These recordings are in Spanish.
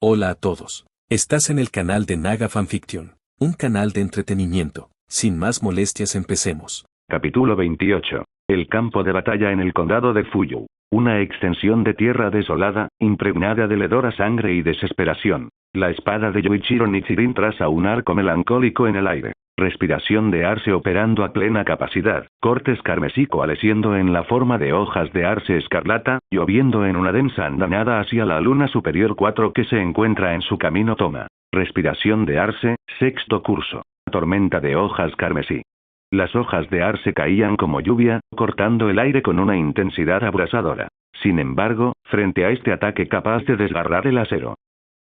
Hola a todos. Estás en el canal de Naga Fanfiction, un canal de entretenimiento. Sin más molestias, empecemos. Capítulo 28. El campo de batalla en el condado de Fuyu. Una extensión de tierra desolada, impregnada de hedora sangre y desesperación. La espada de Yoichiro Nichirin traza un arco melancólico en el aire. Respiración de arce operando a plena capacidad, cortes carmesí coalesciendo en la forma de hojas de arce escarlata, lloviendo en una densa andanada hacia la luna superior 4 que se encuentra en su camino toma. Respiración de arce, sexto curso. Tormenta de hojas carmesí. Las hojas de arce caían como lluvia, cortando el aire con una intensidad abrasadora. Sin embargo, frente a este ataque capaz de desgarrar el acero,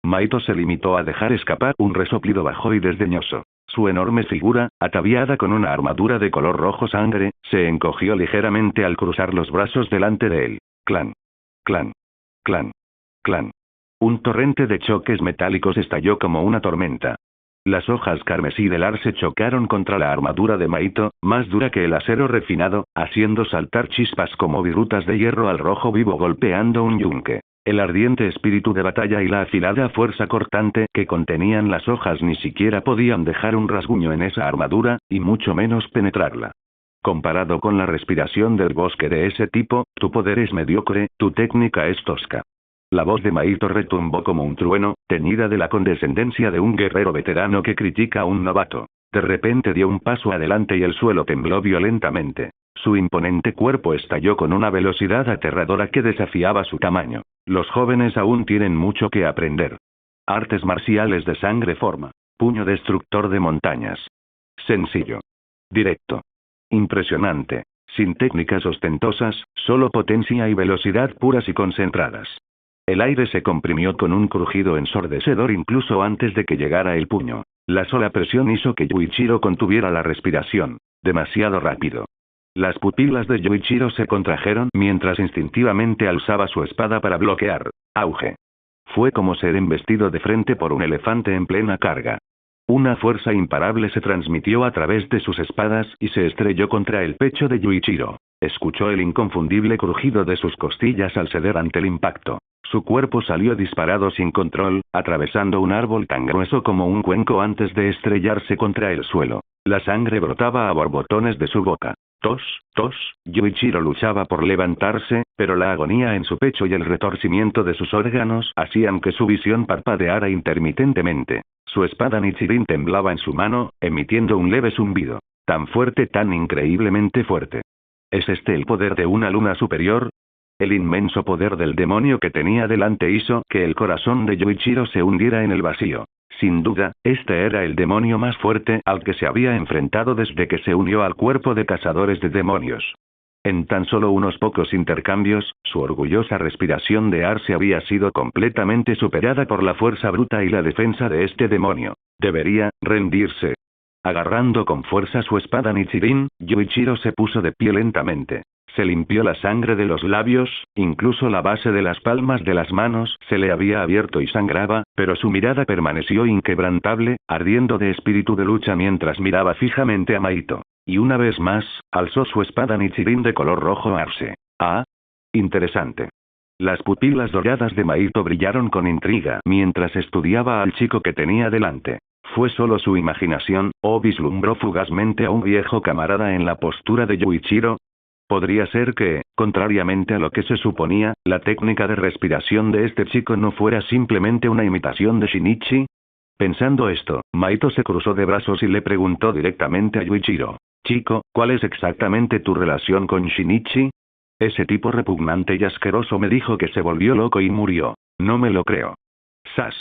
Maito se limitó a dejar escapar un resoplido bajo y desdeñoso. Su enorme figura, ataviada con una armadura de color rojo sangre, se encogió ligeramente al cruzar los brazos delante de él. Clan. Clan. Clan. Clan. Un torrente de choques metálicos estalló como una tormenta. Las hojas carmesí del arce chocaron contra la armadura de Maito, más dura que el acero refinado, haciendo saltar chispas como virutas de hierro al rojo vivo golpeando un yunque. El ardiente espíritu de batalla y la afilada fuerza cortante que contenían las hojas ni siquiera podían dejar un rasguño en esa armadura, y mucho menos penetrarla. Comparado con la respiración del bosque de ese tipo, tu poder es mediocre, tu técnica es tosca. La voz de Maito retumbó como un trueno, teñida de la condescendencia de un guerrero veterano que critica a un novato. De repente dio un paso adelante y el suelo tembló violentamente. Su imponente cuerpo estalló con una velocidad aterradora que desafiaba su tamaño. Los jóvenes aún tienen mucho que aprender. Artes marciales de sangre forma. Puño destructor de montañas. Sencillo. Directo. Impresionante. Sin técnicas ostentosas, solo potencia y velocidad puras y concentradas. El aire se comprimió con un crujido ensordecedor incluso antes de que llegara el puño. La sola presión hizo que Yoichiro contuviera la respiración. Demasiado rápido. Las pupilas de Yoichiro se contrajeron mientras instintivamente alzaba su espada para bloquear. Auge. Fue como ser embestido de frente por un elefante en plena carga. Una fuerza imparable se transmitió a través de sus espadas y se estrelló contra el pecho de Yoichiro. Escuchó el inconfundible crujido de sus costillas al ceder ante el impacto. Su cuerpo salió disparado sin control, atravesando un árbol tan grueso como un cuenco antes de estrellarse contra el suelo. La sangre brotaba a borbotones de su boca. Tos, tos, Yoichiro luchaba por levantarse, pero la agonía en su pecho y el retorcimiento de sus órganos hacían que su visión parpadeara intermitentemente. Su espada Nichirin temblaba en su mano, emitiendo un leve zumbido. Tan fuerte, tan increíblemente fuerte. ¿Es este el poder de una luna superior? El inmenso poder del demonio que tenía delante hizo que el corazón de Yoichiro se hundiera en el vacío. Sin duda, este era el demonio más fuerte al que se había enfrentado desde que se unió al cuerpo de cazadores de demonios. En tan solo unos pocos intercambios, su orgullosa respiración de arce había sido completamente superada por la fuerza bruta y la defensa de este demonio. Debería rendirse. Agarrando con fuerza su espada Nichirin, Yoichiro se puso de pie lentamente. Se limpió la sangre de los labios, incluso la base de las palmas de las manos se le había abierto y sangraba, pero su mirada permaneció inquebrantable, ardiendo de espíritu de lucha mientras miraba fijamente a Maito. Y una vez más, alzó su espada Nichirin de color rojo arce. Ah, interesante. Las pupilas doradas de Maito brillaron con intriga mientras estudiaba al chico que tenía delante. ¿Fue solo su imaginación, o vislumbró fugazmente a un viejo camarada en la postura de Yoichiro? Podría ser que, contrariamente a lo que se suponía, la técnica de respiración de este chico no fuera simplemente una imitación de Shinichi. Pensando esto, Maito se cruzó de brazos y le preguntó directamente a Yoichiro. Chico, ¿cuál es exactamente tu relación con Shinichi? Ese tipo repugnante y asqueroso me dijo que se volvió loco y murió. No me lo creo. ¡Sas!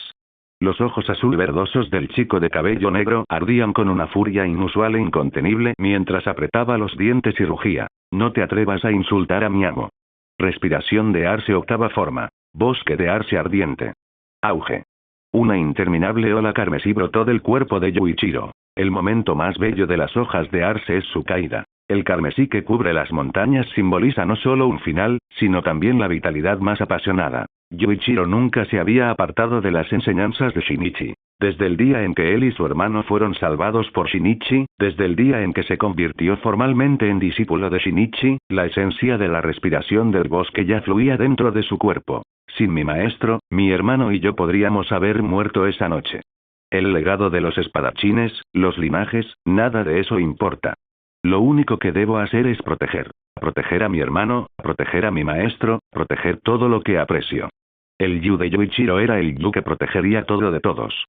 Los ojos azul verdosos del chico de cabello negro ardían con una furia inusual e incontenible mientras apretaba los dientes y rugía. No te atrevas a insultar a mi amo. Respiración de arce octava forma. Bosque de arce ardiente. Auge. Una interminable ola carmesí brotó del cuerpo de Yoichiro. El momento más bello de las hojas de arce es su caída. El carmesí que cubre las montañas simboliza no solo un final, sino también la vitalidad más apasionada. Yuichiro nunca se había apartado de las enseñanzas de Shinichi. Desde el día en que él y su hermano fueron salvados por Shinichi, desde el día en que se convirtió formalmente en discípulo de Shinichi, la esencia de la respiración del bosque ya fluía dentro de su cuerpo. Sin mi maestro, mi hermano y yo podríamos haber muerto esa noche. El legado de los espadachines, los linajes, nada de eso importa. Lo único que debo hacer es proteger. Proteger a mi hermano, proteger a mi maestro, proteger todo lo que aprecio. El Yu de Yuichiro era el Yu que protegería todo de todos.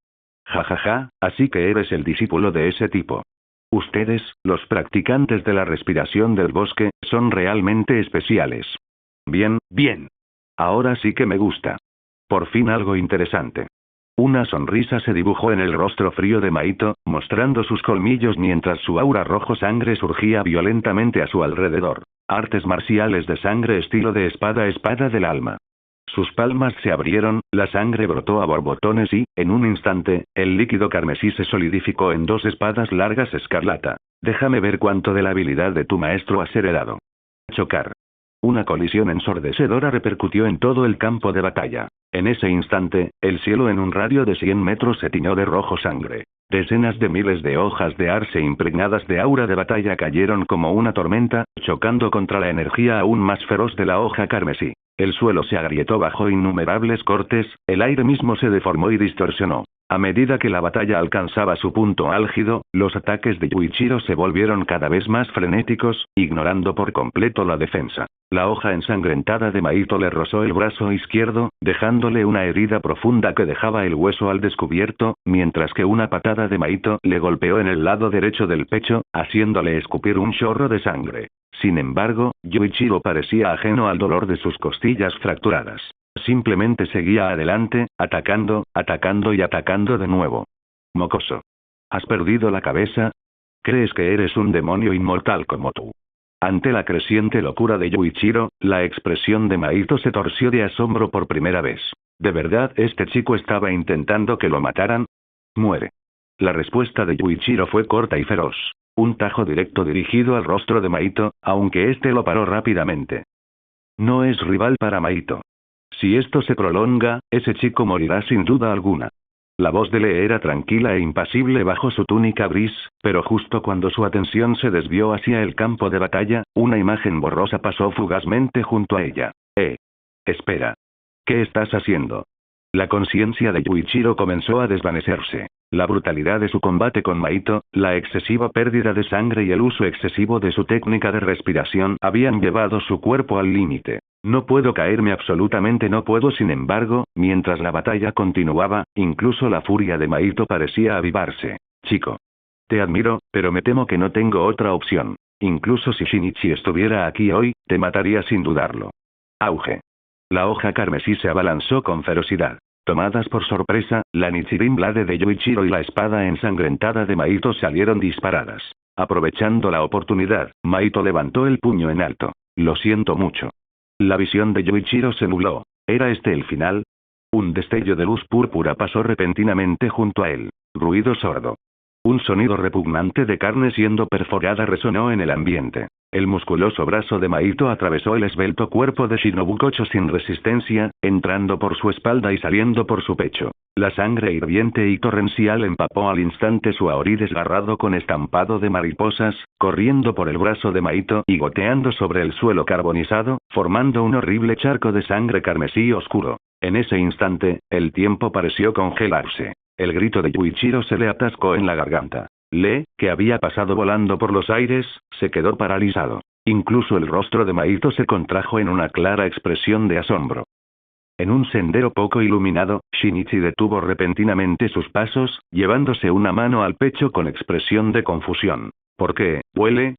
Jajaja, así que eres el discípulo de ese tipo. Ustedes, los practicantes de la respiración del bosque, son realmente especiales. Bien, bien. Ahora sí que me gusta. Por fin algo interesante. Una sonrisa se dibujó en el rostro frío de Maito, mostrando sus colmillos mientras su aura rojo sangre surgía violentamente a su alrededor. Artes marciales de sangre estilo de espada del alma. Sus palmas se abrieron, la sangre brotó a borbotones y, en un instante, el líquido carmesí se solidificó en 2 espadas largas escarlata. Déjame ver cuánto de la habilidad de tu maestro has heredado. Chocar. Una colisión ensordecedora repercutió en todo el campo de batalla. En ese instante, el cielo en un radio de 100 metros se tiñó de rojo sangre. Decenas de miles de hojas de arce impregnadas de aura de batalla cayeron como una tormenta, chocando contra la energía aún más feroz de la hoja carmesí. El suelo se agrietó bajo innumerables cortes, el aire mismo se deformó y distorsionó. A medida que la batalla alcanzaba su punto álgido, los ataques de Yuichiro se volvieron cada vez más frenéticos, ignorando por completo la defensa. La hoja ensangrentada de Maito le rozó el brazo izquierdo, dejándole una herida profunda que dejaba el hueso al descubierto, mientras que una patada de Maito le golpeó en el lado derecho del pecho, haciéndole escupir un chorro de sangre. Sin embargo, Yuichiro parecía ajeno al dolor de sus costillas fracturadas. Simplemente seguía adelante, atacando y atacando de nuevo. Mocoso. ¿Has perdido la cabeza? ¿Crees que eres un demonio inmortal como tú? Ante la creciente locura de Yuichiro, la expresión de Maito se torció de asombro por primera vez. ¿De verdad este chico estaba intentando que lo mataran? Muere. La respuesta de Yuichiro fue corta y feroz. Un tajo directo dirigido al rostro de Maito, aunque este lo paró rápidamente. No es rival para Maito. Si esto se prolonga, ese chico morirá sin duda alguna. La voz de Lee era tranquila e impasible bajo su túnica gris, pero justo cuando su atención se desvió hacia el campo de batalla, una imagen borrosa pasó fugazmente junto a ella. Espera. ¿Qué estás haciendo? La conciencia de Yuichiro comenzó a desvanecerse. La brutalidad de su combate con Maito, la excesiva pérdida de sangre y el uso excesivo de su técnica de respiración habían llevado su cuerpo al límite. No puedo caerme, absolutamente no puedo. Sin embargo, mientras la batalla continuaba, incluso la furia de Maito parecía avivarse. Chico. Te admiro, pero me temo que no tengo otra opción. Incluso si Shinichi estuviera aquí hoy, te mataría sin dudarlo. Auge. La hoja carmesí se abalanzó con ferocidad. Tomadas por sorpresa, la Nichirin Blade de Yuichiro y la espada ensangrentada de Maito salieron disparadas. Aprovechando la oportunidad, Maito levantó el puño en alto. Lo siento mucho. La visión de Yuichiro se nubló. ¿Era este el final? Un destello de luz púrpura pasó repentinamente junto a él. Ruido sordo. Un sonido repugnante de carne siendo perforada resonó en el ambiente. El musculoso brazo de Maito atravesó el esbelto cuerpo de Shinobu Kocho sin resistencia, entrando por su espalda y saliendo por su pecho. La sangre hirviente y torrencial empapó al instante su aori desgarrado con estampado de mariposas, corriendo por el brazo de Maito y goteando sobre el suelo carbonizado, formando un horrible charco de sangre carmesí oscuro. En ese instante, el tiempo pareció congelarse. El grito de Yuichiro se le atascó en la garganta. Lee, que había pasado volando por los aires, se quedó paralizado. Incluso el rostro de Maito se contrajo en una clara expresión de asombro. En un sendero poco iluminado, Shinichi detuvo repentinamente sus pasos, llevándose una mano al pecho con expresión de confusión. ¿Por qué, huele?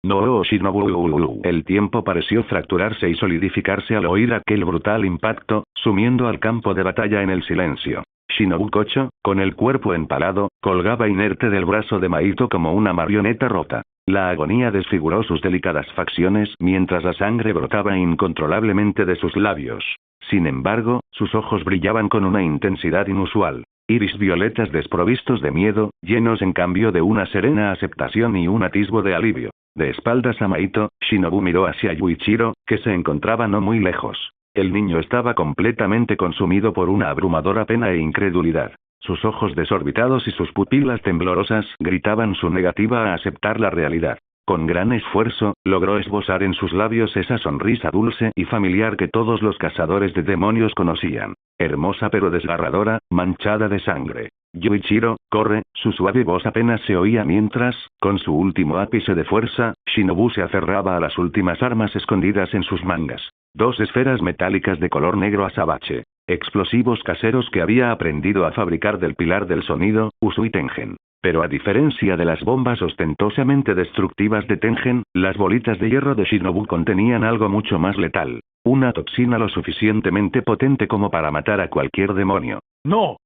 No, Shinobu. El tiempo pareció fracturarse y solidificarse al oír aquel brutal impacto, sumiendo al campo de batalla en el silencio. Shinobu Kocho, con el cuerpo empalado, colgaba inerte del brazo de Maito como una marioneta rota. La agonía desfiguró sus delicadas facciones mientras la sangre brotaba incontrolablemente de sus labios. Sin embargo, sus ojos brillaban con una intensidad inusual. Iris violetas desprovistos de miedo, llenos en cambio de una serena aceptación y un atisbo de alivio. De espaldas a Maito, Shinobu miró hacia Yuichiro, que se encontraba no muy lejos. El niño estaba completamente consumido por una abrumadora pena e incredulidad. Sus ojos desorbitados y sus pupilas temblorosas gritaban su negativa a aceptar la realidad. Con gran esfuerzo, logró esbozar en sus labios esa sonrisa dulce y familiar que todos los cazadores de demonios conocían. Hermosa pero desgarradora, manchada de sangre. Yuichiro, corre, su suave voz apenas se oía mientras, con su último ápice de fuerza, Shinobu se aferraba a las últimas armas escondidas en sus mangas. 2 esferas metálicas de color negro azabache. Explosivos caseros que había aprendido a fabricar del pilar del sonido, Usui Tengen. Pero a diferencia de las bombas ostentosamente destructivas de Tengen, las bolitas de hierro de Shinobu contenían algo mucho más letal. Una toxina lo suficientemente potente como para matar a cualquier demonio. ¡No!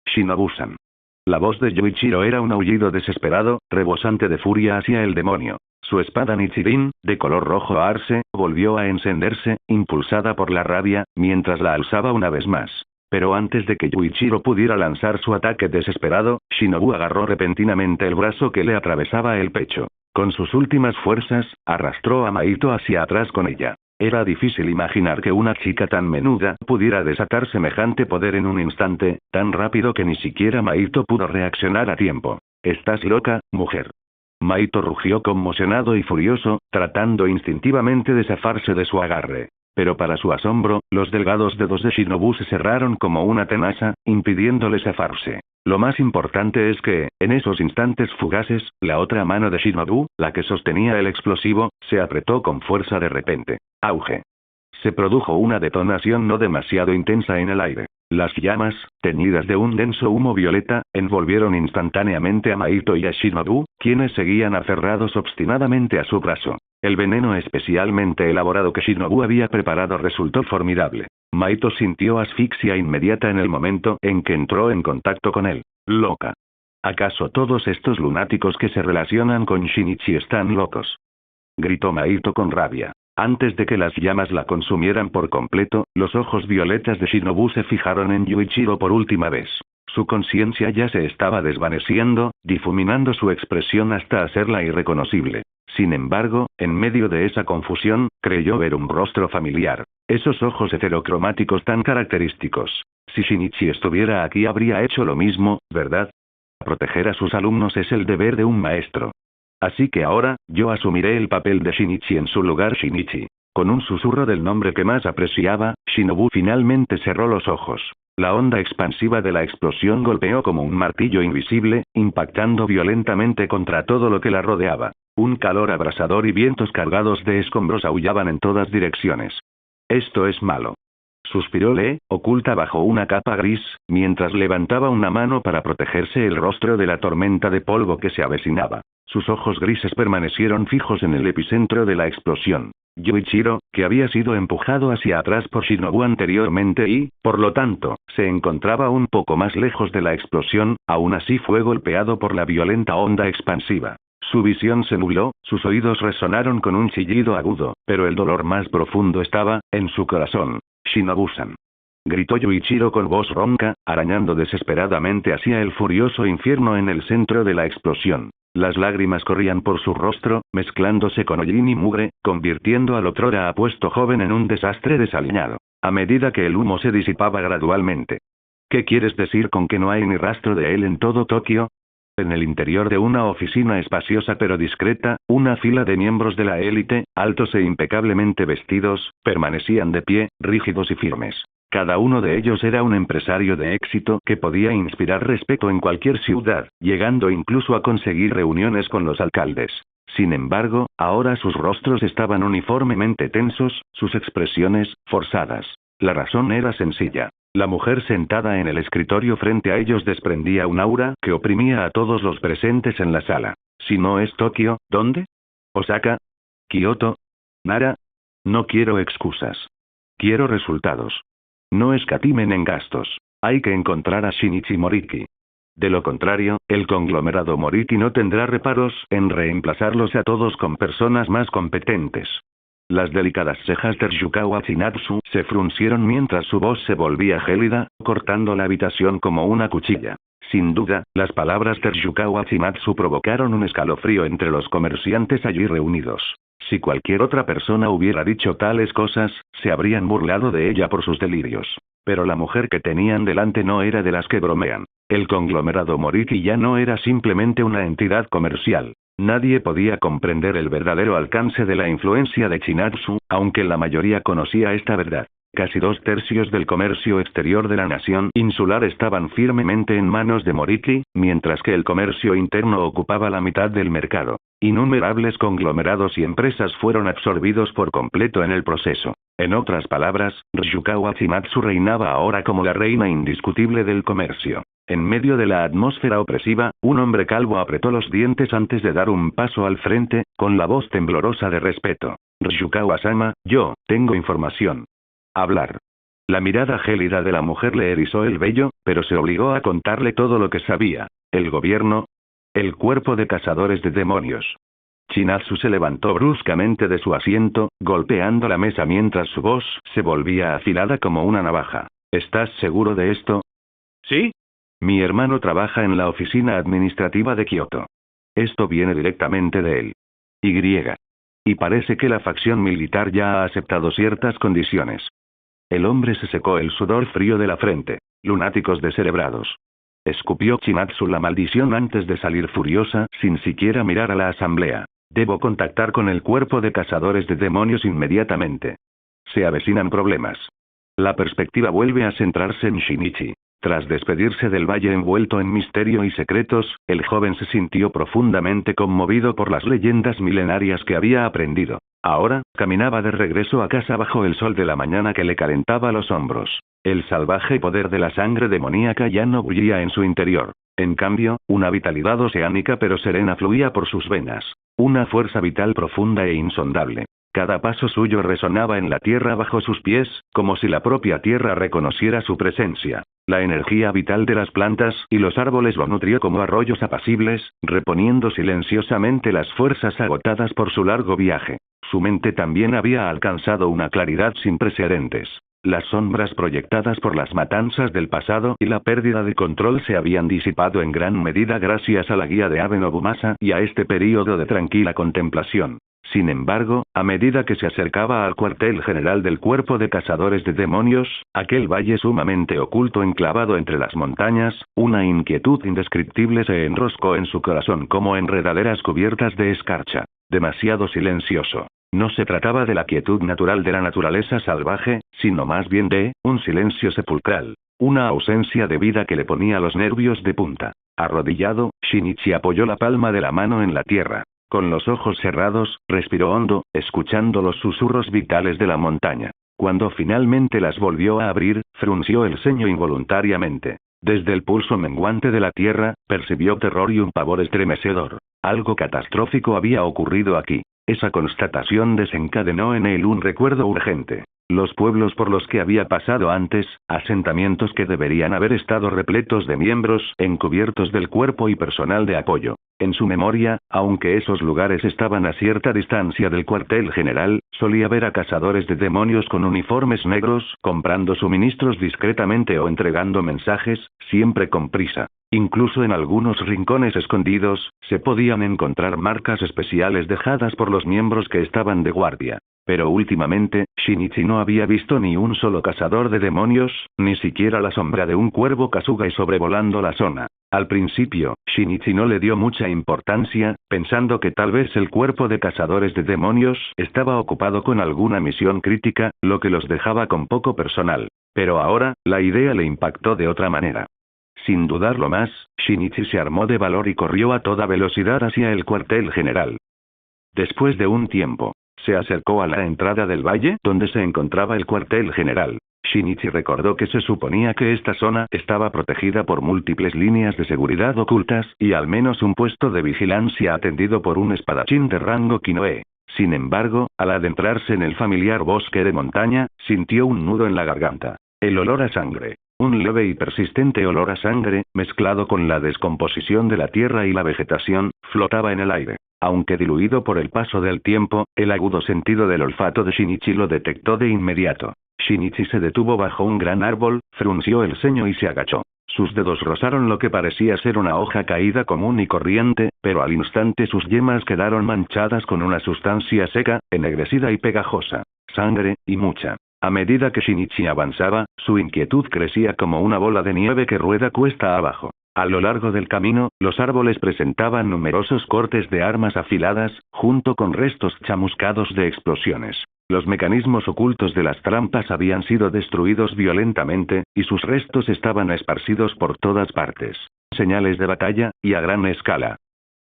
Shinobu-san. La voz de Yuichiro era un aullido desesperado, rebosante de furia hacia el demonio. Su espada Nichirin, de color rojo arce, volvió a encenderse, impulsada por la rabia, mientras la alzaba una vez más. Pero antes de que Yuichiro pudiera lanzar su ataque desesperado, Shinobu agarró repentinamente el brazo que le atravesaba el pecho. Con sus últimas fuerzas, arrastró a Maito hacia atrás con ella. Era difícil imaginar que una chica tan menuda pudiera desatar semejante poder en un instante, tan rápido que ni siquiera Maito pudo reaccionar a tiempo. «¿Estás loca, mujer?». Maito rugió conmocionado y furioso, tratando instintivamente de zafarse de su agarre. Pero para su asombro, los delgados dedos de Shinobu se cerraron como una tenaza, impidiéndole zafarse. Lo más importante es que, en esos instantes fugaces, la otra mano de Shinobu, la que sostenía el explosivo, se apretó con fuerza de repente. Auge. Se produjo una detonación no demasiado intensa en el aire. Las llamas, teñidas de un denso humo violeta, envolvieron instantáneamente a Maito y a Shinobu, quienes seguían aferrados obstinadamente a su brazo. El veneno especialmente elaborado que Shinobu había preparado resultó formidable. Maito sintió asfixia inmediata en el momento en que entró en contacto con él. «Loca. ¿Acaso todos estos lunáticos que se relacionan con Shinichi están locos?», gritó Maito con rabia. Antes de que las llamas la consumieran por completo, los ojos violetas de Shinobu se fijaron en Yuichiro por última vez. Su conciencia ya se estaba desvaneciendo, difuminando su expresión hasta hacerla irreconocible. Sin embargo, en medio de esa confusión, creyó ver un rostro familiar. Esos ojos heterocromáticos tan característicos. Si Shinichi estuviera aquí habría hecho lo mismo, ¿verdad? Proteger a sus alumnos es el deber de un maestro. Así que ahora, yo asumiré el papel de Shinichi en su lugar. Shinichi. Con un susurro del nombre que más apreciaba, Shinobu finalmente cerró los ojos. La onda expansiva de la explosión golpeó como un martillo invisible, impactando violentamente contra todo lo que la rodeaba. Un calor abrasador y vientos cargados de escombros aullaban en todas direcciones. «Esto es malo», suspiró Lee, oculta bajo una capa gris, mientras levantaba una mano para protegerse el rostro de la tormenta de polvo que se avecinaba. Sus ojos grises permanecieron fijos en el epicentro de la explosión. Yuichiro, que había sido empujado hacia atrás por Shinobu anteriormente y, por lo tanto, se encontraba un poco más lejos de la explosión, aún así fue golpeado por la violenta onda expansiva. Su visión se nubló, sus oídos resonaron con un chillido agudo, pero el dolor más profundo estaba en su corazón. «Shinobu-san», gritó Yuichiro con voz ronca, arañando desesperadamente hacia el furioso infierno en el centro de la explosión. Las lágrimas corrían por su rostro, mezclándose con hollín y mugre, convirtiendo al otrora apuesto joven en un desastre desaliñado. A medida que el humo se disipaba gradualmente. «¿Qué quieres decir con que no hay ni rastro de él en todo Tokio?». En el interior de una oficina espaciosa pero discreta, una fila de miembros de la élite, altos e impecablemente vestidos, permanecían de pie, rígidos y firmes. Cada uno de ellos era un empresario de éxito que podía inspirar respeto en cualquier ciudad, llegando incluso a conseguir reuniones con los alcaldes. Sin embargo, ahora sus rostros estaban uniformemente tensos, sus expresiones, forzadas. La razón era sencilla. La mujer sentada en el escritorio frente a ellos desprendía un aura que oprimía a todos los presentes en la sala. Si no es Tokio, ¿dónde? ¿Osaka? ¿Kioto? ¿Nara? No quiero excusas. Quiero resultados. No escatimen en gastos. Hay que encontrar a Shinichi Moriki. De lo contrario, el conglomerado Moriki no tendrá reparos en reemplazarlos a todos con personas más competentes. Las delicadas cejas de Ryukawa Chinatsu se fruncieron mientras su voz se volvía gélida, cortando la habitación como una cuchilla. Sin duda, las palabras de Ryukawa Chinatsu provocaron un escalofrío entre los comerciantes allí reunidos. Si cualquier otra persona hubiera dicho tales cosas, se habrían burlado de ella por sus delirios. Pero la mujer que tenían delante no era de las que bromean. El conglomerado Moriki ya no era simplemente una entidad comercial. Nadie podía comprender el verdadero alcance de la influencia de Chinatsu, aunque la mayoría conocía esta verdad. Casi 2/3 del comercio exterior de la nación insular estaban firmemente en manos de Moriki, mientras que el comercio interno ocupaba la mitad del mercado. Innumerables conglomerados y empresas fueron absorbidos por completo en el proceso. En otras palabras, Ryukawa Chimatsu reinaba ahora como la reina indiscutible del comercio. En medio de la atmósfera opresiva, un hombre calvo apretó los dientes antes de dar un paso al frente, con la voz temblorosa de respeto. Ryukawa-sama, yo tengo información. Hablar. La mirada gélida de la mujer le erizó el vello, pero se obligó a contarle todo lo que sabía. ¿El gobierno? El cuerpo de cazadores de demonios. Chinatsu se levantó bruscamente de su asiento, golpeando la mesa mientras su voz se volvía afilada como una navaja. ¿Estás seguro de esto? ¿Sí? Mi hermano trabaja en la oficina administrativa de Kioto. Esto viene directamente de él. Y parece que la facción militar ya ha aceptado ciertas condiciones. El hombre se secó el sudor frío de la frente. Lunáticos descerebrados. Escupió Chinatsu la maldición antes de salir furiosa, sin siquiera mirar a la asamblea. Debo contactar con el cuerpo de cazadores de demonios inmediatamente. Se avecinan problemas. La perspectiva vuelve a centrarse en Shinichi. Tras despedirse del valle envuelto en misterio y secretos, el joven se sintió profundamente conmovido por las leyendas milenarias que había aprendido. Ahora, caminaba de regreso a casa bajo el sol de la mañana que le calentaba los hombros. El salvaje poder de la sangre demoníaca ya no bullía en su interior. En cambio, una vitalidad oceánica pero serena fluía por sus venas. Una fuerza vital profunda e insondable. Cada paso suyo resonaba en la tierra bajo sus pies, como si la propia tierra reconociera su presencia. La energía vital de las plantas y los árboles lo nutrió como arroyos apacibles, reponiendo silenciosamente las fuerzas agotadas por su largo viaje. Su mente también había alcanzado una claridad sin precedentes. Las sombras proyectadas por las matanzas del pasado y la pérdida de control se habían disipado en gran medida gracias a la guía de Abe Nobumasa y a este período de tranquila contemplación. Sin embargo, a medida que se acercaba al cuartel general del cuerpo de cazadores de demonios, aquel valle sumamente oculto enclavado entre las montañas, una inquietud indescriptible se enroscó en su corazón como enredaderas cubiertas de escarcha. Demasiado silencioso. No se trataba de la quietud natural de la naturaleza salvaje, sino más bien de un silencio sepulcral. Una ausencia de vida que le ponía los nervios de punta. Arrodillado, Shinichi apoyó la palma de la mano en la tierra. Con los ojos cerrados, respiró hondo, escuchando los susurros vitales de la montaña. Cuando finalmente las volvió a abrir, frunció el ceño involuntariamente. Desde el pulso menguante de la tierra, percibió terror y un pavor estremecedor. Algo catastrófico había ocurrido aquí. Esa constatación desencadenó en él un recuerdo urgente. Los pueblos por los que había pasado antes, asentamientos que deberían haber estado repletos de miembros encubiertos del cuerpo y personal de apoyo. En su memoria, aunque esos lugares estaban a cierta distancia del cuartel general, solía ver a cazadores de demonios con uniformes negros, comprando suministros discretamente o entregando mensajes, siempre con prisa. Incluso en algunos rincones escondidos, se podían encontrar marcas especiales dejadas por los miembros que estaban de guardia. Pero últimamente, Shinichi no había visto ni un solo cazador de demonios, ni siquiera la sombra de un cuervo Kasugai sobrevolando la zona. Al principio, Shinichi no le dio mucha importancia, pensando que tal vez el cuerpo de cazadores de demonios estaba ocupado con alguna misión crítica, lo que los dejaba con poco personal. Pero ahora, la idea le impactó de otra manera. Sin dudarlo más, Shinichi se armó de valor y corrió a toda velocidad hacia el cuartel general. Después de un tiempo, se acercó a la entrada del valle donde se encontraba el cuartel general. Shinichi recordó que se suponía que esta zona estaba protegida por múltiples líneas de seguridad ocultas y al menos un puesto de vigilancia atendido por un espadachín de rango Kinoe. Sin embargo, al adentrarse en el familiar bosque de montaña, sintió un nudo en la garganta. El olor a sangre. Un leve y persistente olor a sangre, mezclado con la descomposición de la tierra y la vegetación, flotaba en el aire. Aunque diluido por el paso del tiempo, el agudo sentido del olfato de Shinichi lo detectó de inmediato. Shinichi se detuvo bajo un gran árbol, frunció el ceño y se agachó. Sus dedos rozaron lo que parecía ser una hoja caída común y corriente, pero al instante sus yemas quedaron manchadas con una sustancia seca, ennegrecida y pegajosa. Sangre, y mucha. A medida que Shinichi avanzaba, su inquietud crecía como una bola de nieve que rueda cuesta abajo. A lo largo del camino, los árboles presentaban numerosos cortes de armas afiladas, junto con restos chamuscados de explosiones. Los mecanismos ocultos de las trampas habían sido destruidos violentamente, y sus restos estaban esparcidos por todas partes. Señales de batalla, y a gran escala.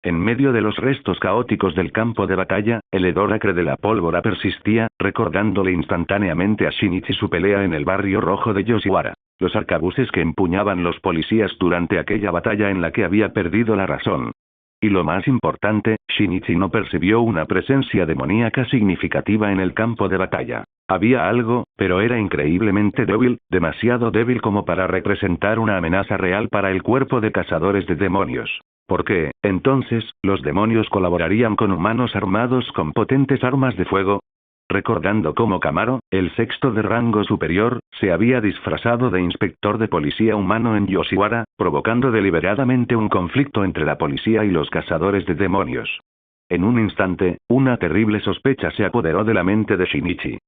En medio de los restos caóticos del campo de batalla, el hedor acre de la pólvora persistía, recordándole instantáneamente a Shinichi su pelea en el barrio rojo de Yoshiwara. Los arcabuces que empuñaban los policías durante aquella batalla en la que había perdido la razón. Y lo más importante, Shinichi no percibió una presencia demoníaca significativa en el campo de batalla. Había algo, pero era increíblemente débil, demasiado débil como para representar una amenaza real para el cuerpo de cazadores de demonios. ¿Por qué, entonces, los demonios colaborarían con humanos armados con potentes armas de fuego? Recordando cómo Kamaro, el sexto de rango superior, se había disfrazado de inspector de policía humano en Yoshiwara, provocando deliberadamente un conflicto entre la policía y los cazadores de demonios. En un instante, una terrible sospecha se apoderó de la mente de Shinichi.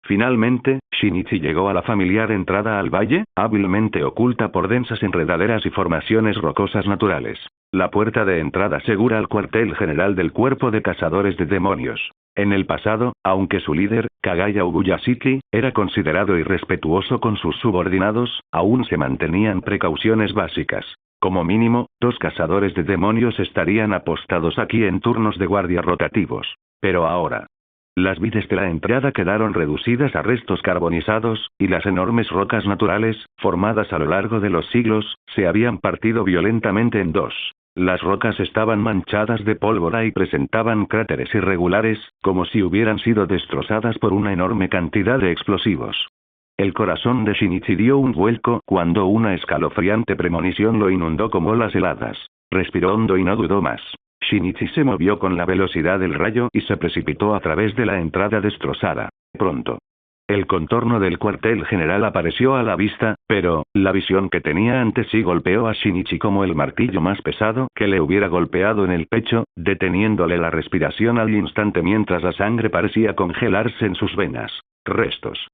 Finalmente, Shinichi llegó a la familiar entrada al valle, hábilmente oculta por densas enredaderas y formaciones rocosas naturales. La puerta de entrada segura al cuartel general del cuerpo de cazadores de demonios. En el pasado, aunque su líder, Kagaya Ubuyashiki, era considerado irrespetuoso con sus subordinados, aún se mantenían precauciones básicas. Como mínimo, 2 cazadores de demonios estarían apostados aquí en turnos de guardia rotativos. Pero ahora, las vides de la entrada quedaron reducidas a restos carbonizados, y las enormes rocas naturales, formadas a lo largo de los siglos, se habían partido violentamente en 2. Las rocas estaban manchadas de pólvora y presentaban cráteres irregulares, como si hubieran sido destrozadas por una enorme cantidad de explosivos. El corazón de Shinichi dio un vuelco cuando una escalofriante premonición lo inundó como olas heladas. Respiró hondo y no dudó más. Shinichi se movió con la velocidad del rayo y se precipitó a través de la entrada destrozada. Pronto. El contorno del cuartel general apareció a la vista, pero, la visión que tenía ante sí golpeó a Shinichi como el martillo más pesado que le hubiera golpeado en el pecho, deteniéndole la respiración al instante mientras la sangre parecía congelarse en sus venas. Restos.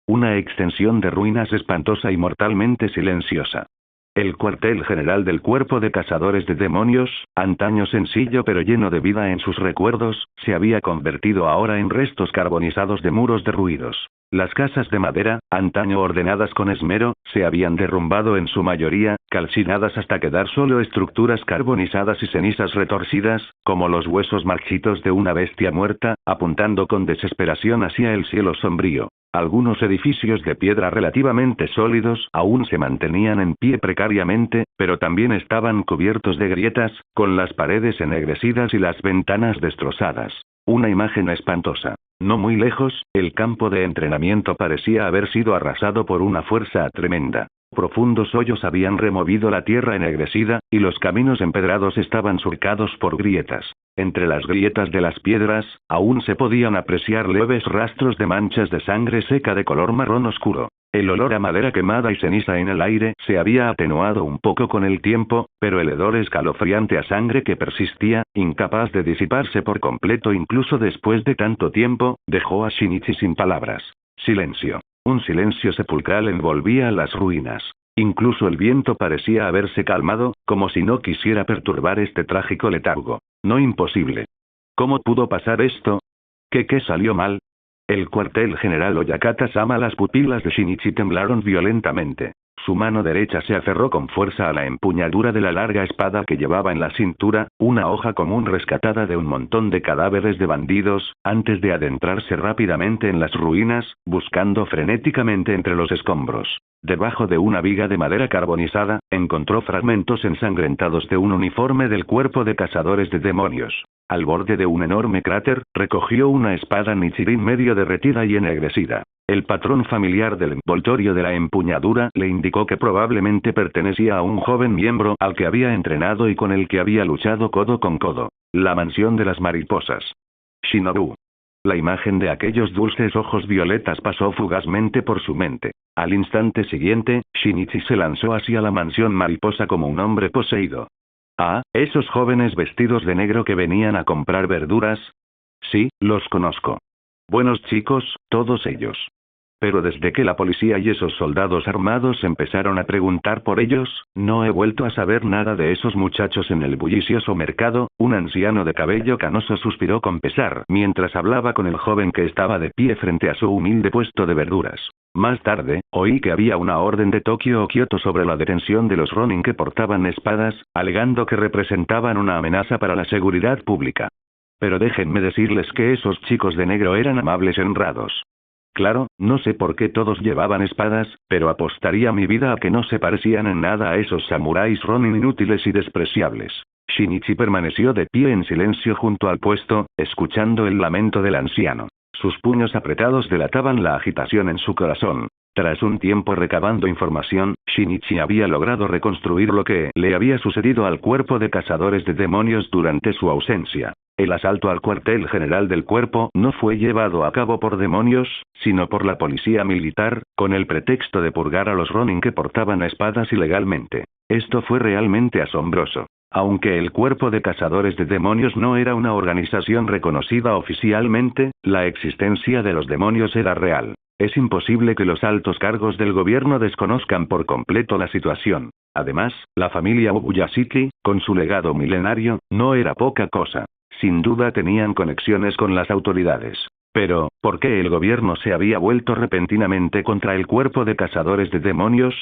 Una extensión de ruinas espantosa y mortalmente silenciosa. El cuartel general del cuerpo de cazadores de demonios, antaño sencillo pero lleno de vida en sus recuerdos, se había convertido ahora en restos carbonizados de muros derruidos. Las casas de madera, antaño ordenadas con esmero, se habían derrumbado en su mayoría, calcinadas hasta quedar solo estructuras carbonizadas y cenizas retorcidas, como los huesos marchitos de una bestia muerta, apuntando con desesperación hacia el cielo sombrío. Algunos edificios de piedra relativamente sólidos aún se mantenían en pie precariamente, pero también estaban cubiertos de grietas, con las paredes ennegrecidas y las ventanas destrozadas. Una imagen espantosa. No muy lejos, el campo de entrenamiento parecía haber sido arrasado por una fuerza tremenda. Profundos hoyos habían removido la tierra ennegrecida, y los caminos empedrados estaban surcados por grietas. Entre las grietas de las piedras, aún se podían apreciar leves rastros de manchas de sangre seca de color marrón oscuro. El olor a madera quemada y ceniza en el aire se había atenuado un poco con el tiempo, pero el hedor escalofriante a sangre que persistía, incapaz de disiparse por completo incluso después de tanto tiempo, dejó a Shinichi sin palabras. Silencio. Un silencio sepulcral envolvía las ruinas. Incluso el viento parecía haberse calmado, como si no quisiera perturbar este trágico letargo. No imposible. ¿Cómo pudo pasar esto? ¿Qué salió mal? El cuartel general Oyakata-sama. Las pupilas de Shinichi temblaron violentamente. Su mano derecha se aferró con fuerza a la empuñadura de la larga espada que llevaba en la cintura, una hoja común rescatada de un montón de cadáveres de bandidos, antes de adentrarse rápidamente en las ruinas, buscando frenéticamente entre los escombros. Debajo de una viga de madera carbonizada, encontró fragmentos ensangrentados de un uniforme del cuerpo de cazadores de demonios. Al borde de un enorme cráter, recogió una espada Nichirin medio derretida y ennegrecida. El patrón familiar del envoltorio de la empuñadura le indicó que probablemente pertenecía a un joven miembro al que había entrenado y con el que había luchado codo con codo. La mansión de las mariposas. Shinobu. La imagen de aquellos dulces ojos violetas pasó fugazmente por su mente. Al instante siguiente, Shinichi se lanzó hacia la mansión mariposa como un hombre poseído. Ah, esos jóvenes vestidos de negro que venían a comprar verduras. Sí, los conozco. Buenos chicos, todos ellos. Pero desde que la policía y esos soldados armados empezaron a preguntar por ellos, no he vuelto a saber nada de esos muchachos en el bullicioso mercado. Un anciano de cabello canoso suspiró con pesar mientras hablaba con el joven que estaba de pie frente a su humilde puesto de verduras. Más tarde, oí que había una orden de Tokio o Kioto sobre la detención de los Ronin que portaban espadas, alegando que representaban una amenaza para la seguridad pública. Pero déjenme decirles que esos chicos de negro eran amables y honrados. Claro, no sé por qué todos llevaban espadas, pero apostaría mi vida a que no se parecían en nada a esos samuráis Ronin inútiles y despreciables. Shinichi permaneció de pie en silencio junto al puesto, escuchando el lamento del anciano. Sus puños apretados delataban la agitación en su corazón. Tras un tiempo recabando información, Shinichi había logrado reconstruir lo que le había sucedido al cuerpo de cazadores de demonios durante su ausencia. El asalto al cuartel general del cuerpo no fue llevado a cabo por demonios, sino por la policía militar, con el pretexto de purgar a los Ronin que portaban espadas ilegalmente. Esto fue realmente asombroso. Aunque el cuerpo de cazadores de demonios no era una organización reconocida oficialmente, la existencia de los demonios era real. Es imposible que los altos cargos del gobierno desconozcan por completo la situación. Además, la familia Ubuyashiki, con su legado milenario, no era poca cosa. Sin duda tenían conexiones con las autoridades. Pero, ¿por qué el gobierno se había vuelto repentinamente contra el cuerpo de cazadores de demonios?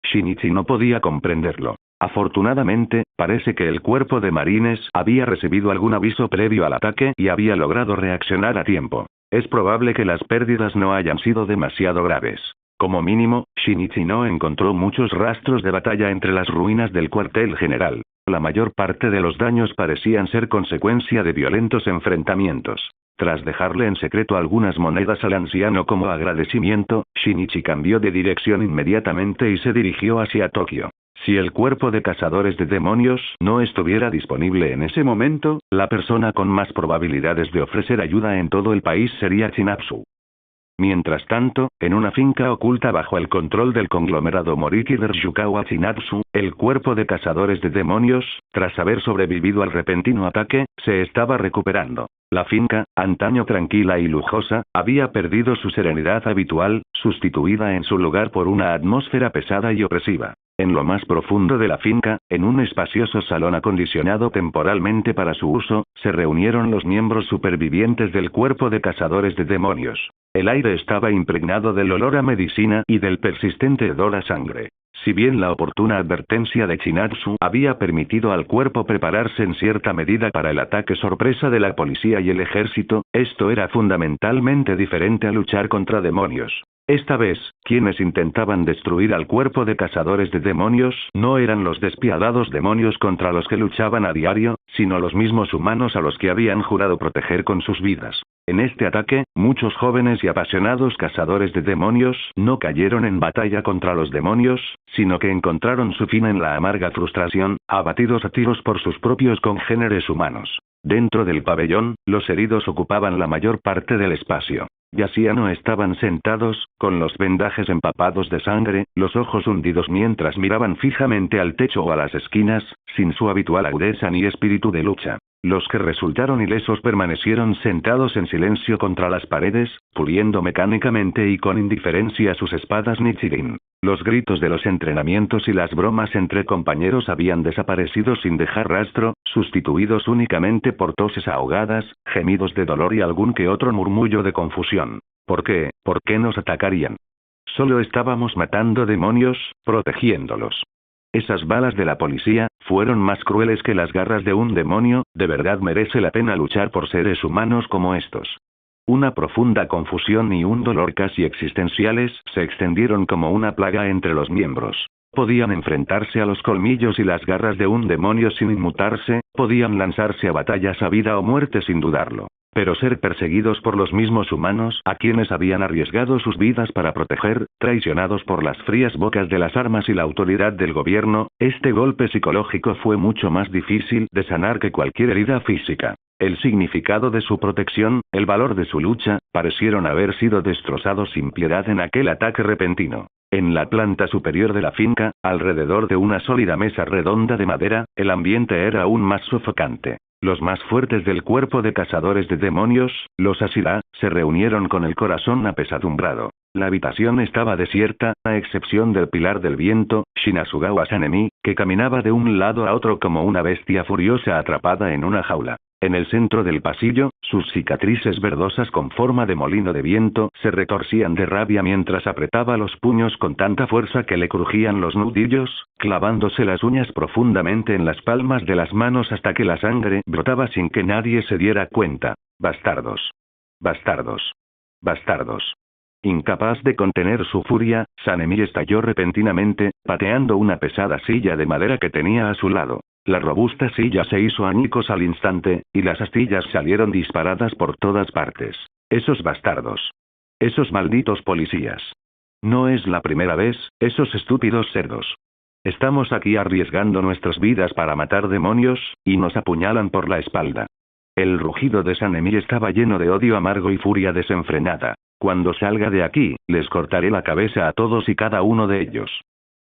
Shinichi no podía comprenderlo. Afortunadamente, parece que el cuerpo de marines había recibido algún aviso previo al ataque y había logrado reaccionar a tiempo. Es probable que las pérdidas no hayan sido demasiado graves. Como mínimo, Shinichi no encontró muchos rastros de batalla entre las ruinas del cuartel general. La mayor parte de los daños parecían ser consecuencia de violentos enfrentamientos. Tras dejarle en secreto algunas monedas al anciano como agradecimiento, Shinichi cambió de dirección inmediatamente y se dirigió hacia Tokio. Si el cuerpo de cazadores de demonios no estuviera disponible en ese momento, la persona con más probabilidades de ofrecer ayuda en todo el país sería Chinatsu. Mientras tanto, en una finca oculta bajo el control del conglomerado Moriki de Ryukawa Chinatsu, el cuerpo de cazadores de demonios, tras haber sobrevivido al repentino ataque, se estaba recuperando. La finca, antaño tranquila y lujosa, había perdido su serenidad habitual, sustituida en su lugar por una atmósfera pesada y opresiva. En lo más profundo de la finca, en un espacioso salón acondicionado temporalmente para su uso, se reunieron los miembros supervivientes del cuerpo de cazadores de demonios. El aire estaba impregnado del olor a medicina y del persistente hedor a sangre. Si bien la oportuna advertencia de Chinatsu había permitido al cuerpo prepararse en cierta medida para el ataque sorpresa de la policía y el ejército, esto era fundamentalmente diferente a luchar contra demonios. Esta vez, quienes intentaban destruir al cuerpo de cazadores de demonios no eran los despiadados demonios contra los que luchaban a diario, sino los mismos humanos a los que habían jurado proteger con sus vidas. En este ataque, muchos jóvenes y apasionados cazadores de demonios no cayeron en batalla contra los demonios, sino que encontraron su fin en la amarga frustración, abatidos a tiros por sus propios congéneres humanos. Dentro del pabellón, los heridos ocupaban la mayor parte del espacio. Yacían o estaban sentados, con los vendajes empapados de sangre, los ojos hundidos mientras miraban fijamente al techo o a las esquinas, sin su habitual agudeza ni espíritu de lucha. Los que resultaron ilesos permanecieron sentados en silencio contra las paredes, puliendo mecánicamente y con indiferencia sus espadas Nichirin. Los gritos de los entrenamientos y las bromas entre compañeros habían desaparecido sin dejar rastro, sustituidos únicamente por toses ahogadas, gemidos de dolor y algún que otro murmullo de confusión. ¿Por qué? ¿Por qué nos atacarían? Solo estábamos matando demonios, protegiéndolos. Esas balas de la policía fueron más crueles que las garras de un demonio. ¿De verdad merece la pena luchar por seres humanos como estos? Una profunda confusión y un dolor casi existenciales se extendieron como una plaga entre los miembros. Podían enfrentarse a los colmillos y las garras de un demonio sin inmutarse, podían lanzarse a batallas a vida o muerte sin dudarlo. Pero ser perseguidos por los mismos humanos a quienes habían arriesgado sus vidas para proteger, traicionados por las frías bocas de las armas y la autoridad del gobierno, este golpe psicológico fue mucho más difícil de sanar que cualquier herida física. El significado de su protección, el valor de su lucha, parecieron haber sido destrozados sin piedad en aquel ataque repentino. En la planta superior de la finca, alrededor de una sólida mesa redonda de madera, el ambiente era aún más sofocante. Los más fuertes del cuerpo de cazadores de demonios, los Asira, se reunieron con el corazón apesadumbrado. La habitación estaba desierta, a excepción del pilar del viento, Shinasugawa Sanemi, que caminaba de un lado a otro como una bestia furiosa atrapada en una jaula. En el centro del pasillo, sus cicatrices verdosas con forma de molino de viento se retorcían de rabia mientras apretaba los puños con tanta fuerza que le crujían los nudillos, clavándose las uñas profundamente en las palmas de las manos hasta que la sangre brotaba sin que nadie se diera cuenta. Bastardos. Bastardos. Bastardos. Incapaz de contener su furia, Sanemi estalló repentinamente, pateando una pesada silla de madera que tenía a su lado. La robusta silla se hizo añicos al instante, y las astillas salieron disparadas por todas partes. Esos bastardos. Esos malditos policías. No es la primera vez, esos estúpidos cerdos. Estamos aquí arriesgando nuestras vidas para matar demonios, y nos apuñalan por la espalda. El rugido de Sanemi estaba lleno de odio amargo y furia desenfrenada. Cuando salga de aquí, les cortaré la cabeza a todos y cada uno de ellos.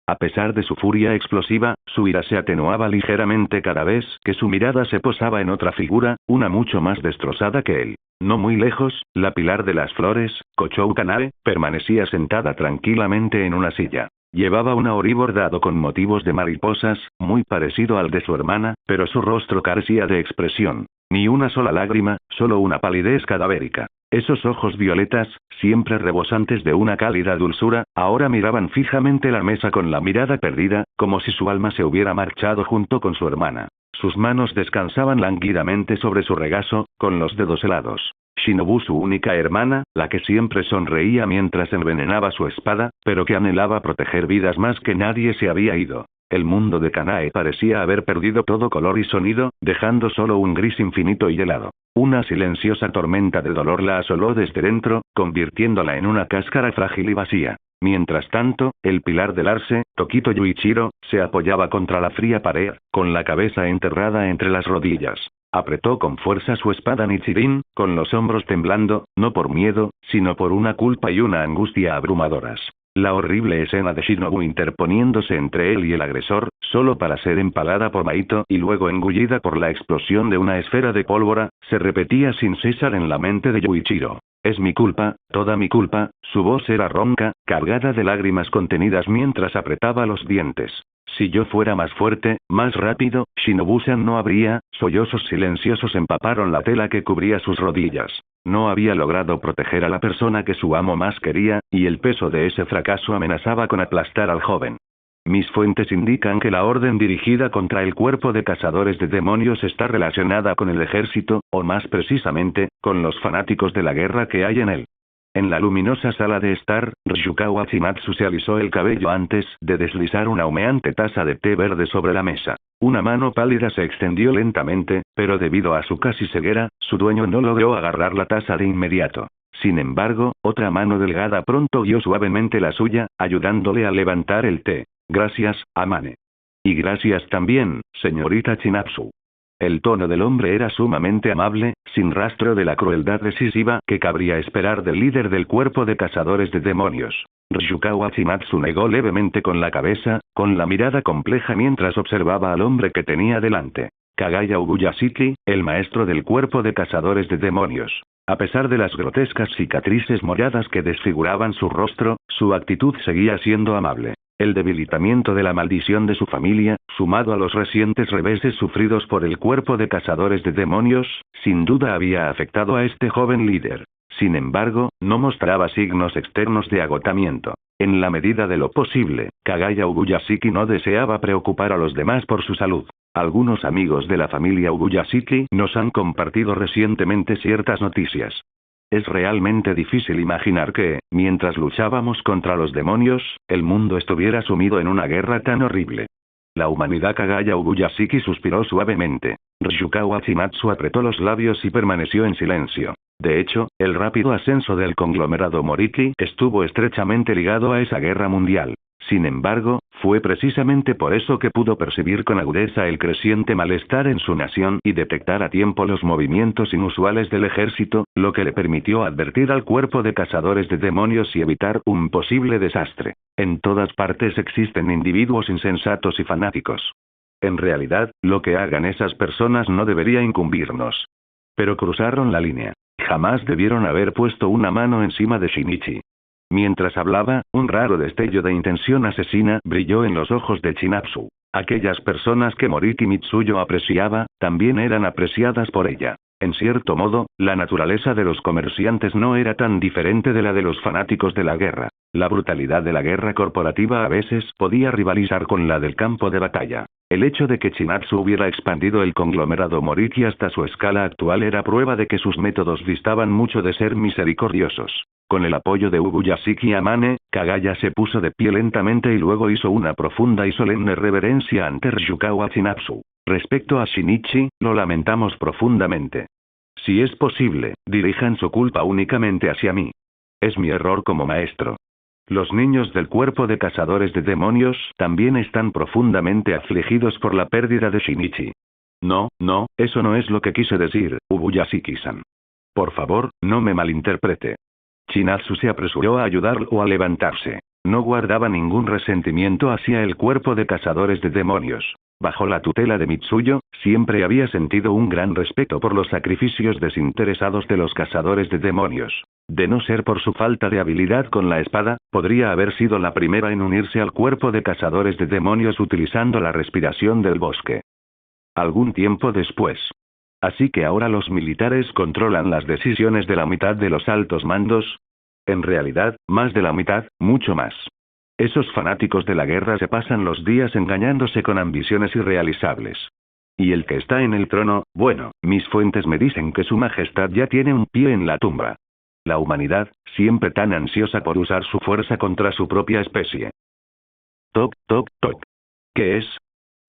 A pesar de su furia explosiva, su ira se atenuaba ligeramente cada vez que su mirada se posaba en otra figura, una mucho más destrozada que él. No muy lejos, la Pilar de las Flores, Kochou Kanae, permanecía sentada tranquilamente en una silla. Llevaba un aori bordado con motivos de mariposas, muy parecido al de su hermana, pero su rostro carecía de expresión. Ni una sola lágrima, solo una palidez cadavérica. Esos ojos violetas, siempre rebosantes de una cálida dulzura, ahora miraban fijamente la mesa con la mirada perdida, como si su alma se hubiera marchado junto con su hermana. Sus manos descansaban lánguidamente sobre su regazo, con los dedos helados. Shinobu, su única hermana, la que siempre sonreía mientras envenenaba su espada, pero que anhelaba proteger vidas más que nadie, se había ido. El mundo de Kanae parecía haber perdido todo color y sonido, dejando solo un gris infinito y helado. Una silenciosa tormenta de dolor la asoló desde dentro, convirtiéndola en una cáscara frágil y vacía. Mientras tanto, el pilar del arce, Tokito Yuichiro, se apoyaba contra la fría pared, con la cabeza enterrada entre las rodillas. Apretó con fuerza su espada Nichirin, con los hombros temblando, no por miedo, sino por una culpa y una angustia abrumadoras. La horrible escena de Shinobu interponiéndose entre él y el agresor, solo para ser empalada por Maito y luego engullida por la explosión de una esfera de pólvora, se repetía sin cesar en la mente de Yuichiro. Es mi culpa, toda mi culpa. Su voz era ronca, cargada de lágrimas contenidas mientras apretaba los dientes. Si yo fuera más fuerte, más rápido, Shinobu-san no habría. Sollozos silenciosos empaparon la tela que cubría sus rodillas. No había logrado proteger a la persona que su amo más quería, y el peso de ese fracaso amenazaba con aplastar al joven. Mis fuentes indican que la orden dirigida contra el cuerpo de cazadores de demonios está relacionada con el ejército, o más precisamente, con los fanáticos de la guerra que hay en él. En la luminosa sala de estar, Ryukawa Shimatsu se alisó el cabello antes de deslizar una humeante taza de té verde sobre la mesa. Una mano pálida se extendió lentamente, pero debido a su casi ceguera, su dueño no logró agarrar la taza de inmediato. Sin embargo, otra mano delgada pronto guió suavemente la suya, ayudándole a levantar el té. Gracias, Amane. Y gracias también, señorita Chinatsu. El tono del hombre era sumamente amable, sin rastro de la crueldad decisiva que cabría esperar del líder del cuerpo de cazadores de demonios. Ryukawa Shimatsu negó levemente con la cabeza, con la mirada compleja mientras observaba al hombre que tenía delante. Kagaya Uguyashiki, el maestro del cuerpo de cazadores de demonios. A pesar de las grotescas cicatrices moradas que desfiguraban su rostro, su actitud seguía siendo amable. El debilitamiento de la maldición de su familia, sumado a los recientes reveses sufridos por el cuerpo de cazadores de demonios, sin duda había afectado a este joven líder. Sin embargo, no mostraba signos externos de agotamiento. En la medida de lo posible, Kagaya Uguyashiki no deseaba preocupar a los demás por su salud. Algunos amigos de la familia Uguyashiki nos han compartido recientemente ciertas noticias. Es realmente difícil imaginar que, mientras luchábamos contra los demonios, el mundo estuviera sumido en una guerra tan horrible. La humanidad. Kagaya Uguyashiki suspiró suavemente. Ryukawa Shimatsu apretó los labios y permaneció en silencio. De hecho, el rápido ascenso del conglomerado Moriki estuvo estrechamente ligado a esa guerra mundial. Sin embargo, fue precisamente por eso que pudo percibir con agudeza el creciente malestar en su nación y detectar a tiempo los movimientos inusuales del ejército, lo que le permitió advertir al cuerpo de cazadores de demonios y evitar un posible desastre. En todas partes existen individuos insensatos y fanáticos. En realidad, lo que hagan esas personas no debería incumbirnos. Pero cruzaron la línea. Jamás debieron haber puesto una mano encima de Shinichi. Mientras hablaba, un raro destello de intención asesina brilló en los ojos de Chinatsu. Aquellas personas que Moriki Mitsuyo apreciaba, también eran apreciadas por ella. En cierto modo, la naturaleza de los comerciantes no era tan diferente de la de los fanáticos de la guerra. La brutalidad de la guerra corporativa a veces podía rivalizar con la del campo de batalla. El hecho de que Chinatsu hubiera expandido el conglomerado Moriki hasta su escala actual era prueba de que sus métodos distaban mucho de ser misericordiosos. Con el apoyo de Ubuyashiki Amane, Kagaya se puso de pie lentamente y luego hizo una profunda y solemne reverencia ante Ryukawa Chinatsu. Respecto a Shinichi, lo lamentamos profundamente. Si es posible, dirijan su culpa únicamente hacia mí. Es mi error como maestro. Los niños del cuerpo de cazadores de demonios también están profundamente afligidos por la pérdida de Shinichi. No, eso no es lo que quise decir, Ubuyashiki-san. Por favor, no me malinterprete. Chinatsu se apresuró a ayudarlo a levantarse. No guardaba ningún resentimiento hacia el cuerpo de cazadores de demonios. Bajo la tutela de Mitsuyo, siempre había sentido un gran respeto por los sacrificios desinteresados de los cazadores de demonios. De no ser por su falta de habilidad con la espada, podría haber sido la primera en unirse al cuerpo de cazadores de demonios utilizando la respiración del bosque. Algún tiempo después. Así que ahora los militares controlan las decisiones de la mitad de los altos mandos. En realidad, más de la mitad, mucho más. Esos fanáticos de la guerra se pasan los días engañándose con ambiciones irrealizables. Y el que está en el trono, bueno, mis fuentes me dicen que su majestad ya tiene un pie en la tumba. La humanidad, siempre tan ansiosa por usar su fuerza contra su propia especie. Toc, toc, toc. ¿Qué es?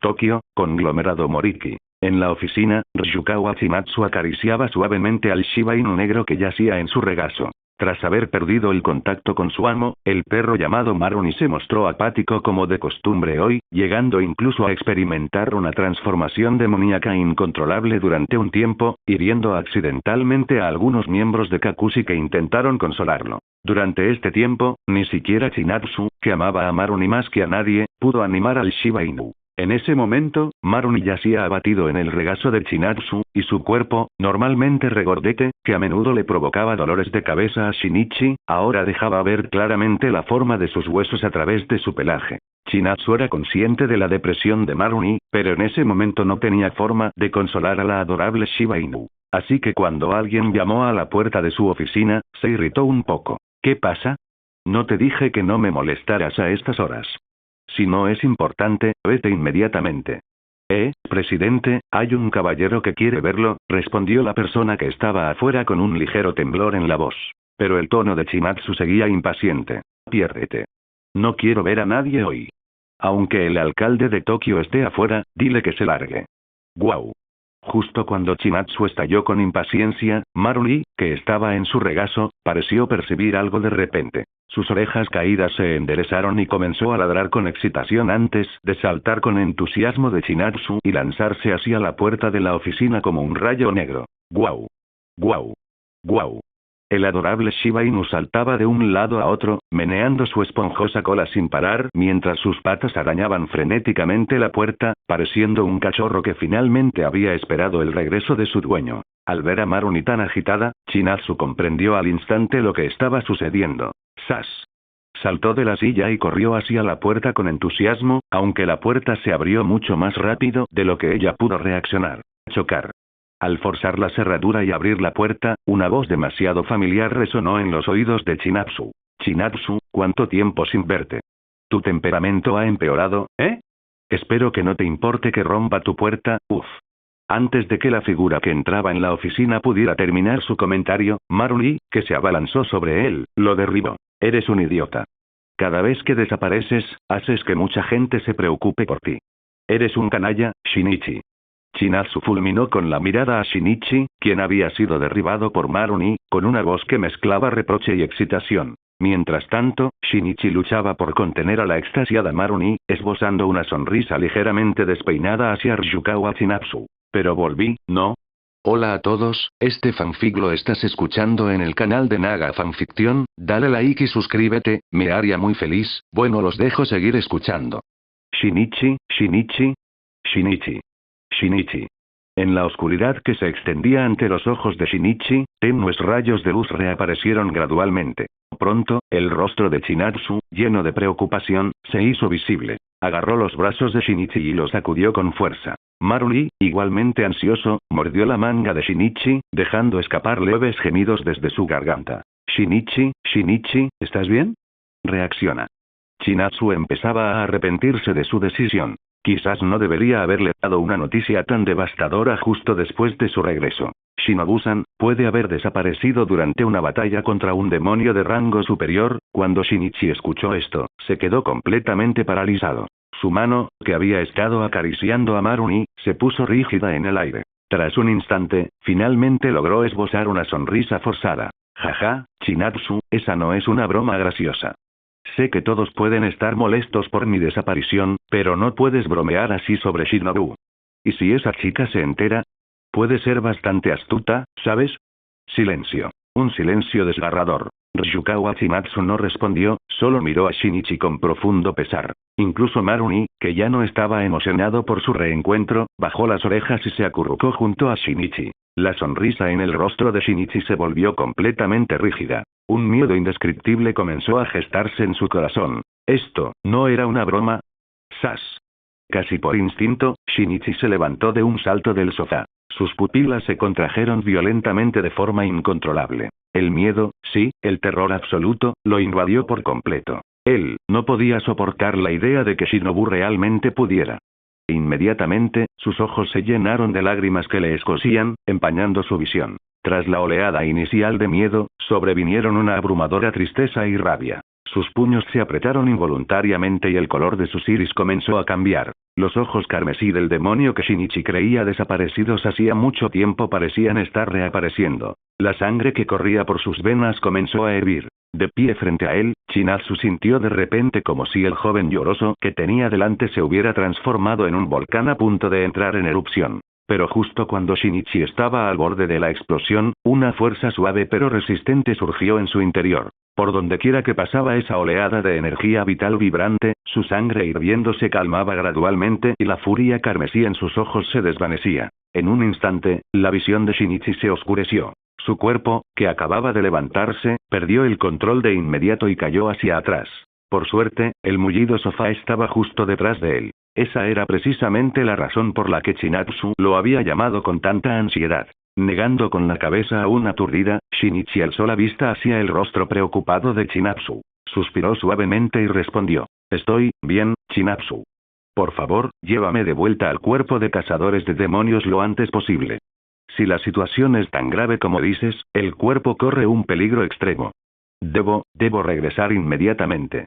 Tokio, conglomerado Moriki. En la oficina, Ryukawa Chinatsu acariciaba suavemente al Shiba Inu negro que yacía en su regazo. Tras haber perdido el contacto con su amo, el perro llamado Maroni se mostró apático como de costumbre hoy, llegando incluso a experimentar una transformación demoníaca incontrolable durante un tiempo, hiriendo accidentalmente a algunos miembros de Kakushi que intentaron consolarlo. Durante este tiempo, ni siquiera Chinatsu, que amaba a Maroni más que a nadie, pudo animar al Shiba Inu. En ese momento, Maroni yacía abatido en el regazo de Chinatsu, y su cuerpo, normalmente regordete, que a menudo le provocaba dolores de cabeza a Shinichi, ahora dejaba ver claramente la forma de sus huesos a través de su pelaje. Chinatsu era consciente de la depresión de Maroni, pero en ese momento no tenía forma de consolar a la adorable Shiba Inu. Así que cuando alguien llamó a la puerta de su oficina, se irritó un poco. ¿Qué pasa? No te dije que no me molestaras a estas horas. Si no es importante, vete inmediatamente. Presidente, hay un caballero que quiere verlo, respondió la persona que estaba afuera con un ligero temblor en la voz. Pero el tono de Chinatsu seguía impaciente. Piérdete. No quiero ver a nadie hoy. Aunque el alcalde de Tokio esté afuera, dile que se largue. Guau. Justo cuando Chinatsu estalló con impaciencia, Maroni, que estaba en su regazo, pareció percibir algo de repente. Sus orejas caídas se enderezaron y comenzó a ladrar con excitación antes de saltar con entusiasmo de Chinatsu y lanzarse hacia la puerta de la oficina como un rayo negro. ¡Guau! ¡Guau! ¡Guau! El adorable Shiba Inu saltaba de un lado a otro, meneando su esponjosa cola sin parar mientras sus patas arañaban frenéticamente la puerta, pareciendo un cachorro que finalmente había esperado el regreso de su dueño. Al ver a Maroni tan agitada, Chinatsu comprendió al instante lo que estaba sucediendo. ¡Sas! Saltó de la silla y corrió hacia la puerta con entusiasmo, aunque la puerta se abrió mucho más rápido de lo que ella pudo reaccionar. Chocar. Al forzar la cerradura y abrir la puerta, una voz demasiado familiar resonó en los oídos de Chinatsu. Chinatsu, ¿cuánto tiempo sin verte? ¿Tu temperamento ha empeorado, Espero que no te importe que rompa tu puerta, uff. Antes de que la figura que entraba en la oficina pudiera terminar su comentario, Maroni, que se abalanzó sobre él, lo derribó. Eres un idiota. Cada vez que desapareces, haces que mucha gente se preocupe por ti. Eres un canalla, Shinichi. Chinatsu fulminó con la mirada a Shinichi, quien había sido derribado por Maroni, con una voz que mezclaba reproche y excitación. Mientras tanto, Shinichi luchaba por contener a la extasiada Maruni, esbozando una sonrisa ligeramente despeinada hacia Ryukawa Chinatsu. Pero volví, ¿no? Hola a todos, este fanfic lo estás escuchando en el canal de Naga Fanfiction, dale like y suscríbete, me haría muy feliz, bueno los dejo seguir escuchando. Shinichi, Shinichi. Shinichi. Shinichi. En la oscuridad que se extendía ante los ojos de Shinichi, tenues rayos de luz reaparecieron gradualmente. Pronto, el rostro de Chinatsu, lleno de preocupación, se hizo visible. Agarró los brazos de Shinichi y los sacudió con fuerza. Marui, igualmente ansioso, mordió la manga de Shinichi, dejando escapar leves gemidos desde su garganta. Shinichi, Shinichi, ¿estás bien? Reacciona. Chinatsu empezaba a arrepentirse de su decisión. Quizás no debería haberle dado una noticia tan devastadora justo después de su regreso. Shinobu-san puede haber desaparecido durante una batalla contra un demonio de rango superior. Cuando Shinichi escuchó esto, se quedó completamente paralizado. Su mano, que había estado acariciando a Maruni, se puso rígida en el aire. Tras un instante, finalmente logró esbozar una sonrisa forzada. Jaja, Chinatsu, esa no es una broma graciosa. Sé que todos pueden estar molestos por mi desaparición, pero no puedes bromear así sobre Shinobu. ¿Y si esa chica se entera? Puede ser bastante astuta, ¿sabes? Silencio. Un silencio desgarrador. Ryukawa Chinatsu no respondió, solo miró a Shinichi con profundo pesar. Incluso Maruni, que ya no estaba emocionado por su reencuentro, bajó las orejas y se acurrucó junto a Shinichi. La sonrisa en el rostro de Shinichi se volvió completamente rígida. Un miedo indescriptible comenzó a gestarse en su corazón. ¿Esto no era una broma? ¡Sas! Casi por instinto, Shinichi se levantó de un salto del sofá. Sus pupilas se contrajeron violentamente de forma incontrolable. El miedo, sí, el terror absoluto, lo invadió por completo. Él no podía soportar la idea de que Shinobu realmente pudiera. Inmediatamente, sus ojos se llenaron de lágrimas que le escocían, empañando su visión. Tras la oleada inicial de miedo, sobrevinieron una abrumadora tristeza y rabia. Sus puños se apretaron involuntariamente y el color de sus iris comenzó a cambiar. Los ojos carmesí del demonio que Shinichi creía desaparecidos hacía mucho tiempo parecían estar reapareciendo. La sangre que corría por sus venas comenzó a hervir. De pie frente a él, Chinatsu sintió de repente como si el joven lloroso que tenía delante se hubiera transformado en un volcán a punto de entrar en erupción. Pero justo cuando Shinichi estaba al borde de la explosión, una fuerza suave pero resistente surgió en su interior. Por dondequiera que pasaba esa oleada de energía vital vibrante, su sangre hirviendo se calmaba gradualmente y la furia carmesí en sus ojos se desvanecía. En un instante, la visión de Shinichi se oscureció. Su cuerpo, que acababa de levantarse, perdió el control de inmediato y cayó hacia atrás. Por suerte, el mullido sofá estaba justo detrás de él. Esa era precisamente la razón por la que Chinatsu lo había llamado con tanta ansiedad. Negando con la cabeza aún aturdida, Shinichi alzó la vista hacia el rostro preocupado de Chinatsu. Suspiró suavemente y respondió. Estoy bien, Chinatsu. Por favor, llévame de vuelta al cuerpo de cazadores de demonios lo antes posible. Si la situación es tan grave como dices, el cuerpo corre un peligro extremo. Debo regresar inmediatamente.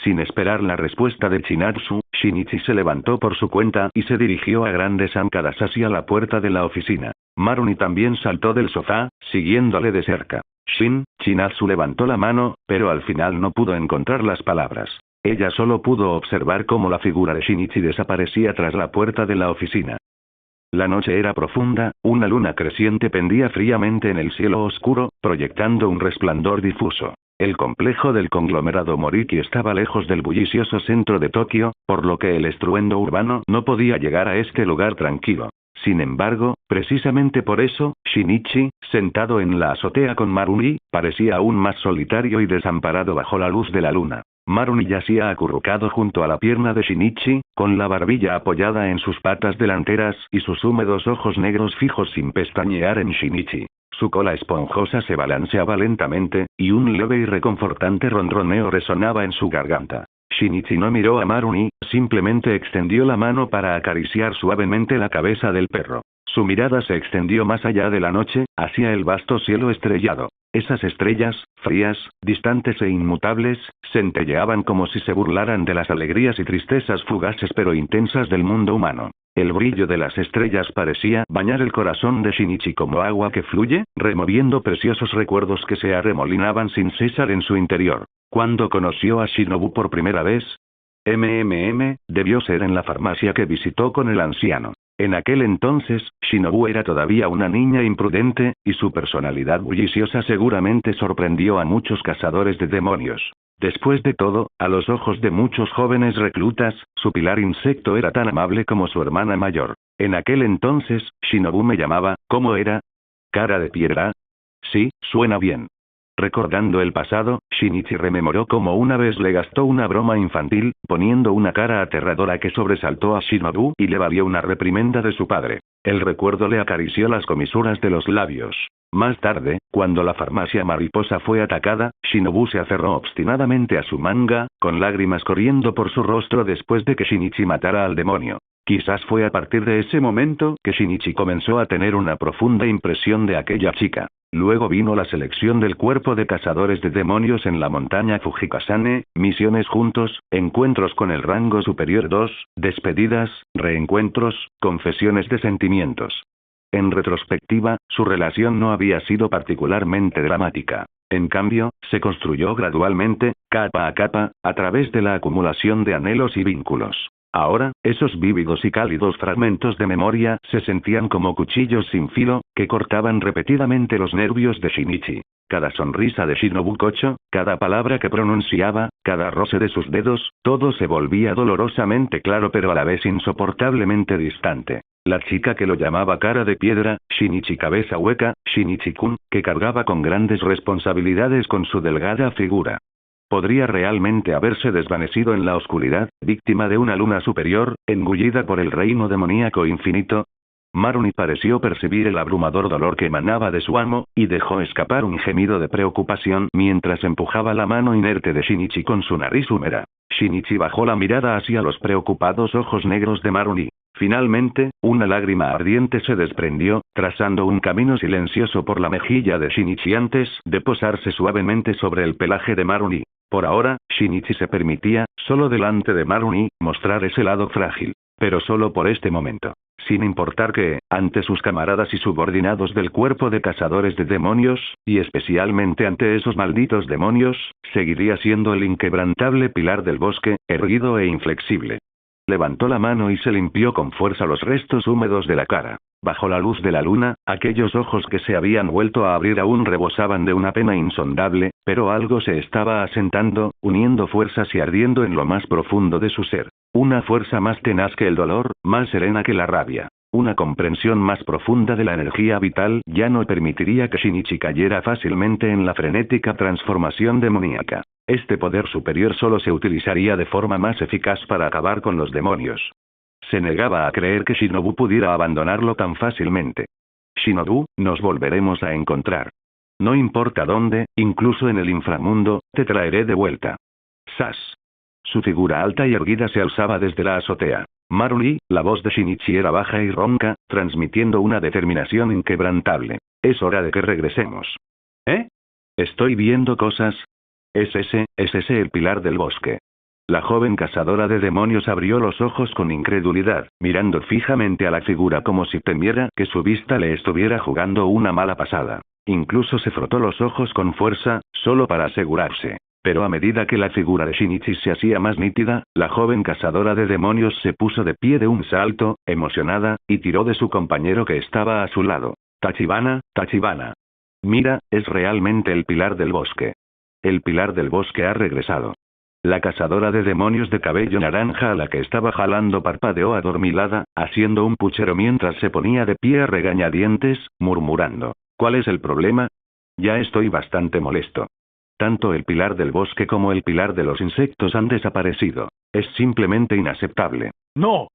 Sin esperar la respuesta de Chinatsu, Shinichi se levantó por su cuenta y se dirigió a grandes zancadas hacia la puerta de la oficina. Maruni también saltó del sofá, siguiéndole de cerca. Chinatsu levantó la mano, pero al final no pudo encontrar las palabras. Ella solo pudo observar cómo la figura de Shinichi desaparecía tras la puerta de la oficina. La noche era profunda, una luna creciente pendía fríamente en el cielo oscuro, proyectando un resplandor difuso. El complejo del conglomerado Moriki estaba lejos del bullicioso centro de Tokio, por lo que el estruendo urbano no podía llegar a este lugar tranquilo. Sin embargo, precisamente por eso, Shinichi, sentado en la azotea con Maruni, parecía aún más solitario y desamparado bajo la luz de la luna. Maruni yacía acurrucado junto a la pierna de Shinichi, con la barbilla apoyada en sus patas delanteras y sus húmedos ojos negros fijos sin pestañear en Shinichi. Su cola esponjosa se balanceaba lentamente, y un leve y reconfortante ronroneo resonaba en su garganta. Shinichi no miró a Maruni, simplemente extendió la mano para acariciar suavemente la cabeza del perro. Su mirada se extendió más allá de la noche, hacia el vasto cielo estrellado. Esas estrellas, frías, distantes e inmutables, centelleaban como si se burlaran de las alegrías y tristezas fugaces pero intensas del mundo humano. El brillo de las estrellas parecía bañar el corazón de Shinichi como agua que fluye, removiendo preciosos recuerdos que se arremolinaban sin cesar en su interior. ¿Cuándo conoció a Shinobu por primera vez? Debió ser en la farmacia que visitó con el anciano. En aquel entonces, Shinobu era todavía una niña imprudente, y su personalidad bulliciosa seguramente sorprendió a muchos cazadores de demonios. Después de todo, a los ojos de muchos jóvenes reclutas, su pilar insecto era tan amable como su hermana mayor. En aquel entonces, Shinobu me llamaba, ¿cómo era? ¿Cara de piedra? Sí, suena bien. Recordando el pasado, Shinichi rememoró cómo una vez le gastó una broma infantil, poniendo una cara aterradora que sobresaltó a Shinobu y le valió una reprimenda de su padre. El recuerdo le acarició las comisuras de los labios. Más tarde, cuando la farmacia mariposa fue atacada, Shinobu se aferró obstinadamente a su manga, con lágrimas corriendo por su rostro después de que Shinichi matara al demonio. Quizás fue a partir de ese momento que Shinichi comenzó a tener una profunda impresión de aquella chica. Luego vino la selección del cuerpo de cazadores de demonios en la montaña Fujikasane, misiones juntos, encuentros con el rango superior 2, despedidas, reencuentros, confesiones de sentimientos. En retrospectiva, su relación no había sido particularmente dramática. En cambio, se construyó gradualmente, capa a capa, a través de la acumulación de anhelos y vínculos. Ahora, esos vívidos y cálidos fragmentos de memoria se sentían como cuchillos sin filo, que cortaban repetidamente los nervios de Shinichi. Cada sonrisa de Shinobu Kocho, cada palabra que pronunciaba, cada roce de sus dedos, todo se volvía dolorosamente claro pero a la vez insoportablemente distante. La chica que lo llamaba cara de piedra, Shinichi cabeza hueca, Shinichi-kun, que cargaba con grandes responsabilidades con su delgada figura. Podría realmente haberse desvanecido en la oscuridad, víctima de una luna superior, engullida por el reino demoníaco infinito. Maruni pareció percibir el abrumador dolor que emanaba de su amo, y dejó escapar un gemido de preocupación mientras empujaba la mano inerte de Shinichi con su nariz húmeda. Shinichi bajó la mirada hacia los preocupados ojos negros de Maruni. Finalmente, una lágrima ardiente se desprendió, trazando un camino silencioso por la mejilla de Shinichi antes de posarse suavemente sobre el pelaje de Maruni. Por ahora, Shinichi se permitía, solo delante de Maruni, mostrar ese lado frágil. Pero solo por este momento. Sin importar que, ante sus camaradas y subordinados del cuerpo de cazadores de demonios, y especialmente ante esos malditos demonios, seguiría siendo el inquebrantable pilar del bosque, erguido e inflexible. Levantó la mano y se limpió con fuerza los restos húmedos de la cara. Bajo la luz de la luna, aquellos ojos que se habían vuelto a abrir aún rebosaban de una pena insondable, pero algo se estaba asentando, uniendo fuerzas y ardiendo en lo más profundo de su ser. Una fuerza más tenaz que el dolor, más serena que la rabia. Una comprensión más profunda de la energía vital ya no permitiría que Shinichi cayera fácilmente en la frenética transformación demoníaca. Este poder superior solo se utilizaría de forma más eficaz para acabar con los demonios. Se negaba a creer que Shinobu pudiera abandonarlo tan fácilmente. Shinobu, nos volveremos a encontrar. No importa dónde, incluso en el inframundo, te traeré de vuelta. Sas. Su figura alta y erguida se alzaba desde la azotea. Maruni, la voz de Shinichi era baja y ronca, transmitiendo una determinación inquebrantable. Es hora de que regresemos. ¿Eh? Estoy viendo cosas. Es ese el pilar del bosque. La joven cazadora de demonios abrió los ojos con incredulidad, mirando fijamente a la figura como si temiera que su vista le estuviera jugando una mala pasada. Incluso se frotó los ojos con fuerza, solo para asegurarse. Pero a medida que la figura de Shinichi se hacía más nítida, la joven cazadora de demonios se puso de pie de un salto, emocionada, y tiró de su compañero que estaba a su lado. Tachibana, Tachibana. Mira, es realmente el pilar del bosque. El pilar del bosque ha regresado. La cazadora de demonios de cabello naranja a la que estaba jalando parpadeó adormilada, haciendo un puchero mientras se ponía de pie a regañadientes, murmurando. ¿Cuál es el problema? Ya estoy bastante molesto. Tanto el pilar del bosque como el pilar de los insectos han desaparecido. Es simplemente inaceptable. ¡No!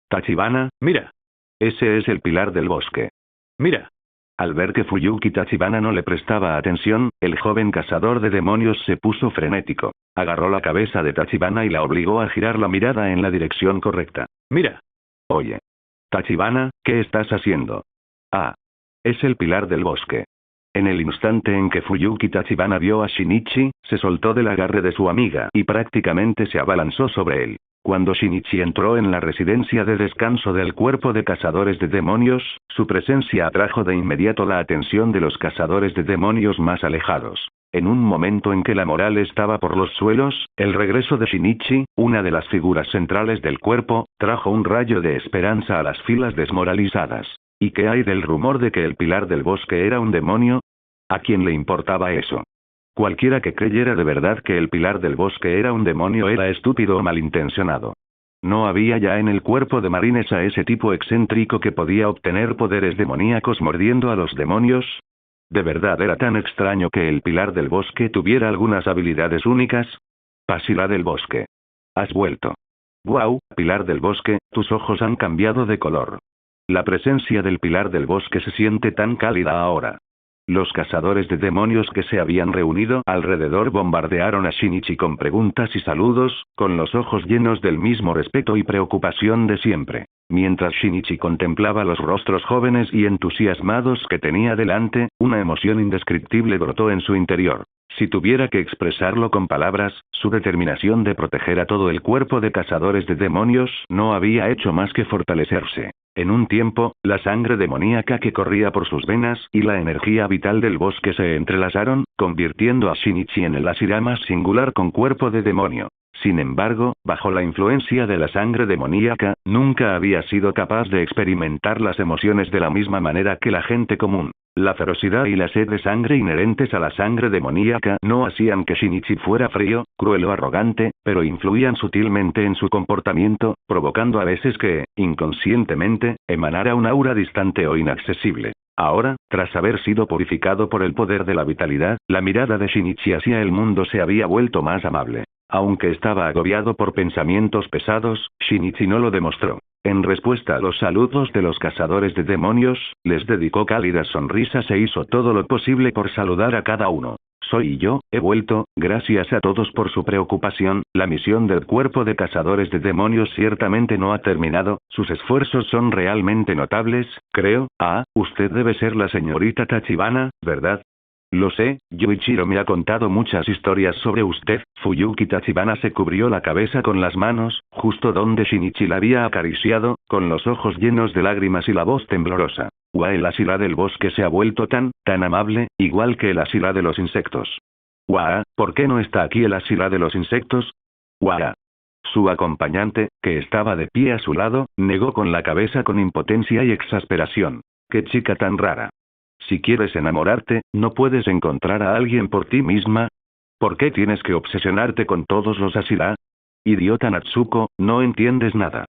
Tachibana, mira. Ese es el pilar del bosque. Mira. Al ver que Fuyuki Tachibana no le prestaba atención, el joven cazador de demonios se puso frenético. Agarró la cabeza de Tachibana y la obligó a girar la mirada en la dirección correcta. Mira. Oye. Tachibana, ¿qué estás haciendo? Ah. Es el pilar del bosque. En el instante en que Fuyuki Tachibana vio a Shinichi, se soltó del agarre de su amiga y prácticamente se abalanzó sobre él. Cuando Shinichi entró en la residencia de descanso del cuerpo de cazadores de demonios, su presencia atrajo de inmediato la atención de los cazadores de demonios más alejados. En un momento en que la moral estaba por los suelos, el regreso de Shinichi, una de las figuras centrales del cuerpo, trajo un rayo de esperanza a las filas desmoralizadas. ¿Y qué hay del rumor de que el pilar del bosque era un demonio? ¿A quién le importaba eso? Cualquiera que creyera de verdad que el pilar del bosque era un demonio era estúpido o malintencionado. ¿No había ya en el cuerpo de Marines a ese tipo excéntrico que podía obtener poderes demoníacos mordiendo a los demonios? ¿De verdad era tan extraño que el pilar del bosque tuviera algunas habilidades únicas? Pasila del bosque. Has vuelto. ¡Guau, pilar del bosque, tus ojos han cambiado de color! La presencia del pilar del bosque se siente tan cálida ahora. Los cazadores de demonios que se habían reunido alrededor bombardearon a Shinichi con preguntas y saludos, con los ojos llenos del mismo respeto y preocupación de siempre. Mientras Shinichi contemplaba los rostros jóvenes y entusiasmados que tenía delante, una emoción indescriptible brotó en su interior. Si tuviera que expresarlo con palabras, su determinación de proteger a todo el cuerpo de cazadores de demonios no había hecho más que fortalecerse. En un tiempo, la sangre demoníaca que corría por sus venas y la energía vital del bosque se entrelazaron, convirtiendo a Shinichi en el Ashira más singular con cuerpo de demonio. Sin embargo, bajo la influencia de la sangre demoníaca, nunca había sido capaz de experimentar las emociones de la misma manera que la gente común. La ferocidad y la sed de sangre inherentes a la sangre demoníaca no hacían que Shinichi fuera frío, cruel o arrogante, pero influían sutilmente en su comportamiento, provocando a veces que, inconscientemente, emanara un aura distante o inaccesible. Ahora, tras haber sido purificado por el poder de la vitalidad, la mirada de Shinichi hacia el mundo se había vuelto más amable. Aunque estaba agobiado por pensamientos pesados, Shinichi no lo demostró. En respuesta a los saludos de los cazadores de demonios, les dedicó cálidas sonrisas e hizo todo lo posible por saludar a cada uno. Soy yo, he vuelto, gracias a todos por su preocupación, la misión del cuerpo de cazadores de demonios ciertamente no ha terminado, sus esfuerzos son realmente notables, creo. Usted debe ser la señorita Tachibana, ¿verdad? Lo sé, Yoichiro me ha contado muchas historias sobre usted. Fuyuki Tachibana se cubrió la cabeza con las manos, justo donde Shinichi la había acariciado, con los ojos llenos de lágrimas y la voz temblorosa. El Ashira del bosque se ha vuelto tan amable, igual que el Ashira de los insectos. ¿Por qué no está aquí el Ashira de los insectos? Su acompañante, que estaba de pie a su lado, negó con la cabeza con impotencia y exasperación. ¡Qué chica tan rara! Si quieres enamorarte, ¿no puedes encontrar a alguien por ti misma? ¿Por qué tienes que obsesionarte con todos los Ashira? Idiota Natsuko, no entiendes nada.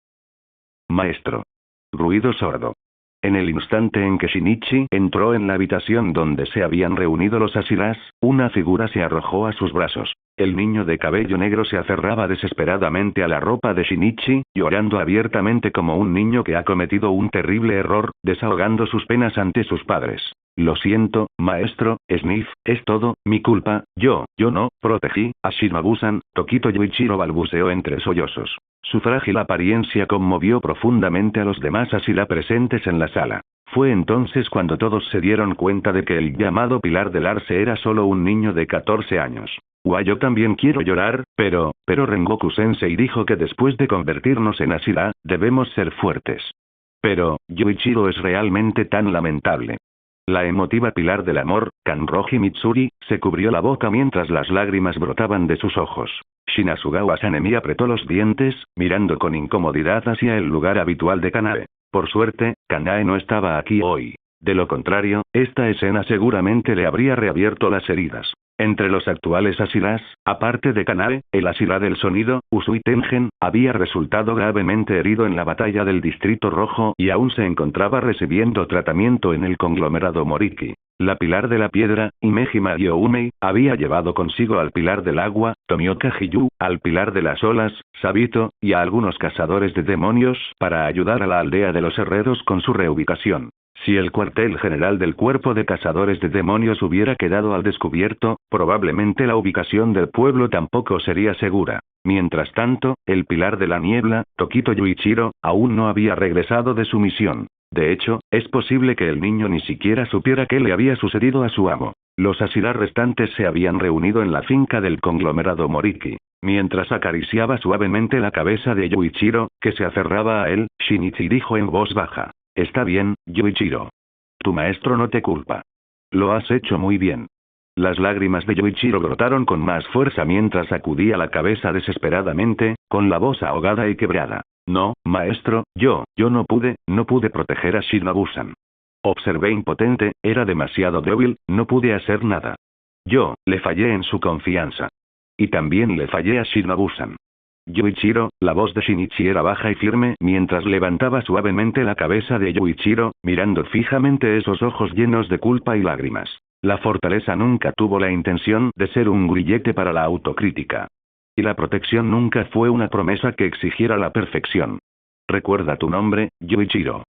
Maestro. Ruido sordo. En el instante en que Shinichi entró en la habitación donde se habían reunido los Ashiras, una figura se arrojó a sus brazos. El niño de cabello negro se aferraba desesperadamente a la ropa de Shinichi, llorando abiertamente como un niño que ha cometido un terrible error, desahogando sus penas ante sus padres. Lo siento, maestro, Sniff, es todo mi culpa, yo no protegí a Shinobu-san, Tokito Yoichiro balbuceó entre sollozos. Su frágil apariencia conmovió profundamente a los demás Ashira presentes en la sala. Fue entonces cuando todos se dieron cuenta de que el llamado Pilar del Arce era solo un niño de 14 años. Yo también quiero llorar, pero Rengoku-sensei dijo que después de convertirnos en Ashira, debemos ser fuertes. Pero, Yoichiro es realmente tan lamentable. La emotiva Pilar del Amor, Kanroji Mitsuri, se cubrió la boca mientras las lágrimas brotaban de sus ojos. Shinasugawa Sanemi apretó los dientes, mirando con incomodidad hacia el lugar habitual de Kanae. Por suerte, Kanae no estaba aquí hoy. De lo contrario, esta escena seguramente le habría reabierto las heridas. Entre los actuales Ashiras, aparte de Kanae, el Ashira del sonido, Usui Tengen, había resultado gravemente herido en la batalla del Distrito Rojo y aún se encontraba recibiendo tratamiento en el conglomerado Moriki. La Pilar de la Piedra, Imejima Youmei, había llevado consigo al Pilar del Agua, Tomioka Hiyu, al Pilar de las Olas, Sabito, y a algunos cazadores de demonios para ayudar a la aldea de los herreros con su reubicación. Si el cuartel general del cuerpo de cazadores de demonios hubiera quedado al descubierto, probablemente la ubicación del pueblo tampoco sería segura. Mientras tanto, el Pilar de la Niebla, Tokito Yuichiro, aún no había regresado de su misión. De hecho, es posible que el niño ni siquiera supiera qué le había sucedido a su amo. Los Ashira restantes se habían reunido en la finca del conglomerado Moriki. Mientras acariciaba suavemente la cabeza de Yuichiro, que se aferraba a él, Shinichi dijo en voz baja. Está bien, Yuichiro. Tu maestro no te culpa. Lo has hecho muy bien. Las lágrimas de Yuichiro brotaron con más fuerza mientras sacudía la cabeza desesperadamente, con la voz ahogada y quebrada. No, maestro, yo no pude proteger a Shinobu-san. Observé impotente, era demasiado débil, no pude hacer nada. Yo, le fallé en su confianza. Y también le fallé a Shinobu-san. Yuichiro, la voz de Shinichi era baja y firme mientras levantaba suavemente la cabeza de Yuichiro, mirando fijamente esos ojos llenos de culpa y lágrimas. La fortaleza nunca tuvo la intención de ser un grillete para la autocrítica. Y la protección nunca fue una promesa que exigiera la perfección. Recuerda tu nombre, Yuichiro.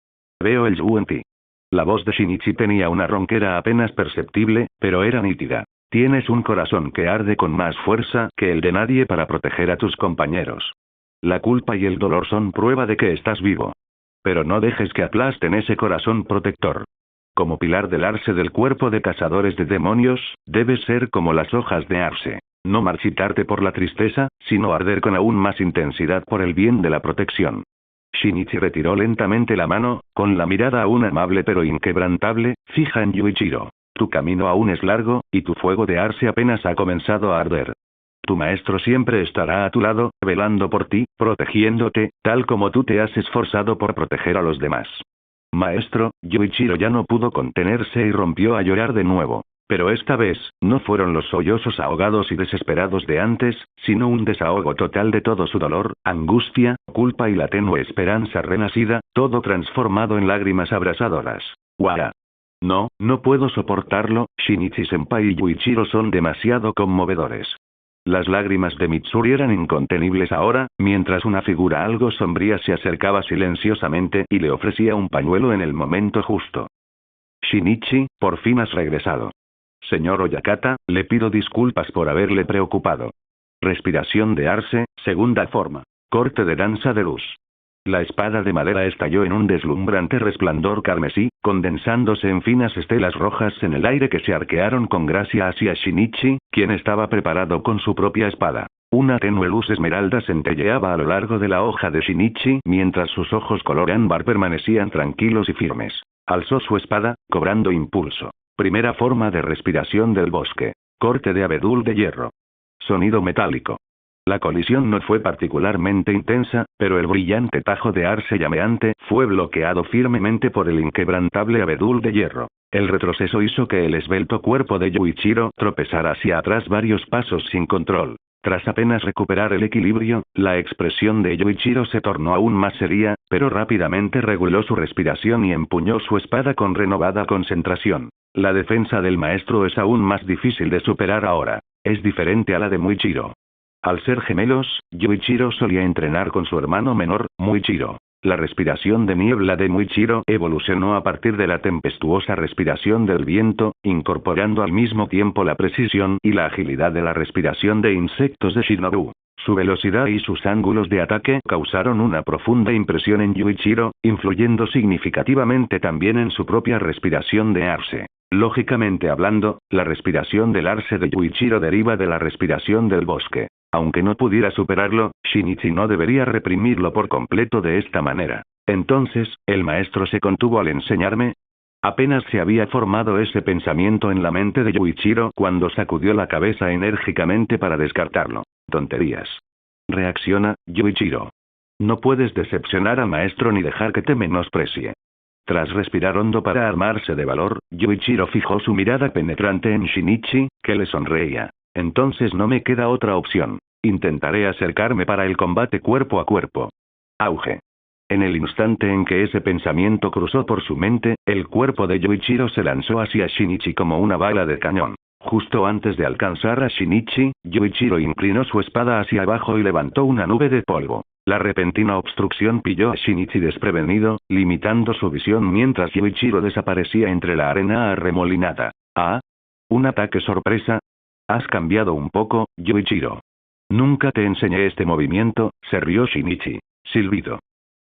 Veo el Yu en ti. La voz de Shinichi tenía una ronquera apenas perceptible, pero era nítida. Tienes un corazón que arde con más fuerza que el de nadie para proteger a tus compañeros. La culpa y el dolor son prueba de que estás vivo. Pero no dejes que aplasten ese corazón protector. Como pilar del arce del cuerpo de cazadores de demonios, debes ser como las hojas de arce. No marchitarte por la tristeza, sino arder con aún más intensidad por el bien de la protección. Shinichi retiró lentamente la mano, con la mirada aún amable pero inquebrantable, fija en Yuichiro. Tu camino aún es largo, y tu fuego de arce apenas ha comenzado a arder. Tu maestro siempre estará a tu lado, velando por ti, protegiéndote, tal como tú te has esforzado por proteger a los demás. Maestro, Yuichiro ya no pudo contenerse y rompió a llorar de nuevo. Pero esta vez, no fueron los sollozos ahogados y desesperados de antes, sino un desahogo total de todo su dolor, angustia, culpa y la tenue esperanza renacida, todo transformado en lágrimas abrasadoras. ¡Guau! No puedo soportarlo, Shinichi-senpai y Yuichiro son demasiado conmovedores. Las lágrimas de Mitsuri eran incontenibles ahora, mientras una figura algo sombría se acercaba silenciosamente y le ofrecía un pañuelo en el momento justo. Shinichi, por fin has regresado. Señor Oyakata, le pido disculpas por haberle preocupado. Respiración de arce, segunda forma. Corte de danza de luz. La espada de madera estalló en un deslumbrante resplandor carmesí, condensándose en finas estelas rojas en el aire que se arquearon con gracia hacia Shinichi, quien estaba preparado con su propia espada. Una tenue luz esmeralda centelleaba a lo largo de la hoja de Shinichi mientras sus ojos color ámbar permanecían tranquilos y firmes. Alzó su espada, cobrando impulso. Primera forma de respiración del bosque. Corte de abedul de hierro. Sonido metálico. La colisión no fue particularmente intensa, pero el brillante tajo de arce llameante fue bloqueado firmemente por el inquebrantable abedul de hierro. El retroceso hizo que el esbelto cuerpo de Yuichiro tropezara hacia atrás varios pasos sin control. Tras apenas recuperar el equilibrio, la expresión de Yuichiro se tornó aún más seria, pero rápidamente reguló su respiración y empuñó su espada con renovada concentración. La defensa del maestro es aún más difícil de superar ahora. Es diferente a la de Muichiro. Al ser gemelos, Yuichiro solía entrenar con su hermano menor, Muichiro. La respiración de niebla de Muichiro evolucionó a partir de la tempestuosa respiración del viento, incorporando al mismo tiempo la precisión y la agilidad de la respiración de insectos de Shinobu. Su velocidad y sus ángulos de ataque causaron una profunda impresión en Yuichiro, influyendo significativamente también en su propia respiración de arce. Lógicamente hablando, la respiración del arce de Yuichiro deriva de la respiración del bosque. Aunque no pudiera superarlo, Shinichi no debería reprimirlo por completo de esta manera. Entonces, ¿el maestro se contuvo al enseñarme? Apenas se había formado ese pensamiento en la mente de Yuichiro cuando sacudió la cabeza enérgicamente para descartarlo. Tonterías. Reacciona, Yuichiro. No puedes decepcionar al maestro ni dejar que te menosprecie. Tras respirar hondo para armarse de valor, Yuichiro fijó su mirada penetrante en Shinichi, que le sonreía. Entonces no me queda otra opción. Intentaré acercarme para el combate cuerpo a cuerpo. Auge. En el instante en que ese pensamiento cruzó por su mente, el cuerpo de Yuichiro se lanzó hacia Shinichi como una bala de cañón. Justo antes de alcanzar a Shinichi, Yuichiro inclinó su espada hacia abajo y levantó una nube de polvo. La repentina obstrucción pilló a Shinichi desprevenido, limitando su visión mientras Yuichiro desaparecía entre la arena arremolinada. ¿Ah? ¿Un ataque sorpresa? Has cambiado un poco, Yuichiro. Nunca te enseñé este movimiento, se rió Shinichi. Silbido.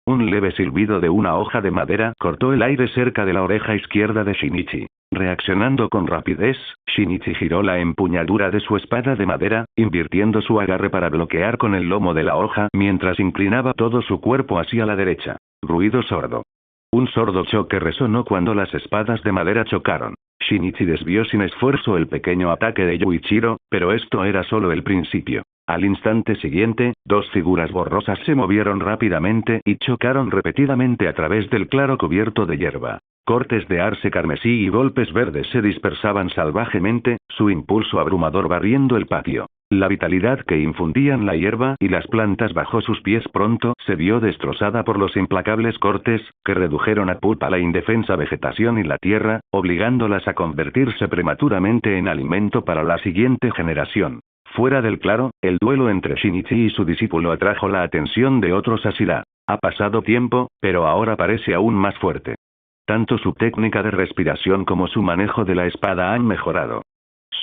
Un leve silbido de una hoja de madera cortó el aire cerca de la oreja izquierda de Shinichi. Reaccionando con rapidez, Shinichi giró la empuñadura de su espada de madera, invirtiendo su agarre para bloquear con el lomo de la hoja mientras inclinaba todo su cuerpo hacia la derecha. Ruido sordo. Un sordo choque resonó cuando las espadas de madera chocaron. Shinichi desvió sin esfuerzo el pequeño ataque de Yuichiro, pero esto era solo el principio. Al instante siguiente, dos figuras borrosas se movieron rápidamente y chocaron repetidamente a través del claro cubierto de hierba. Cortes de arce carmesí y golpes verdes se dispersaban salvajemente, su impulso abrumador barriendo el patio. La vitalidad que infundían la hierba y las plantas bajo sus pies pronto se vio destrozada por los implacables cortes, que redujeron a pulpa la indefensa vegetación y la tierra, obligándolas a convertirse prematuramente en alimento para la siguiente generación. Fuera del claro, el duelo entre Shinichi y su discípulo atrajo la atención de otros Ashira. Ha pasado tiempo, pero ahora parece aún más fuerte. Tanto su técnica de respiración como su manejo de la espada han mejorado.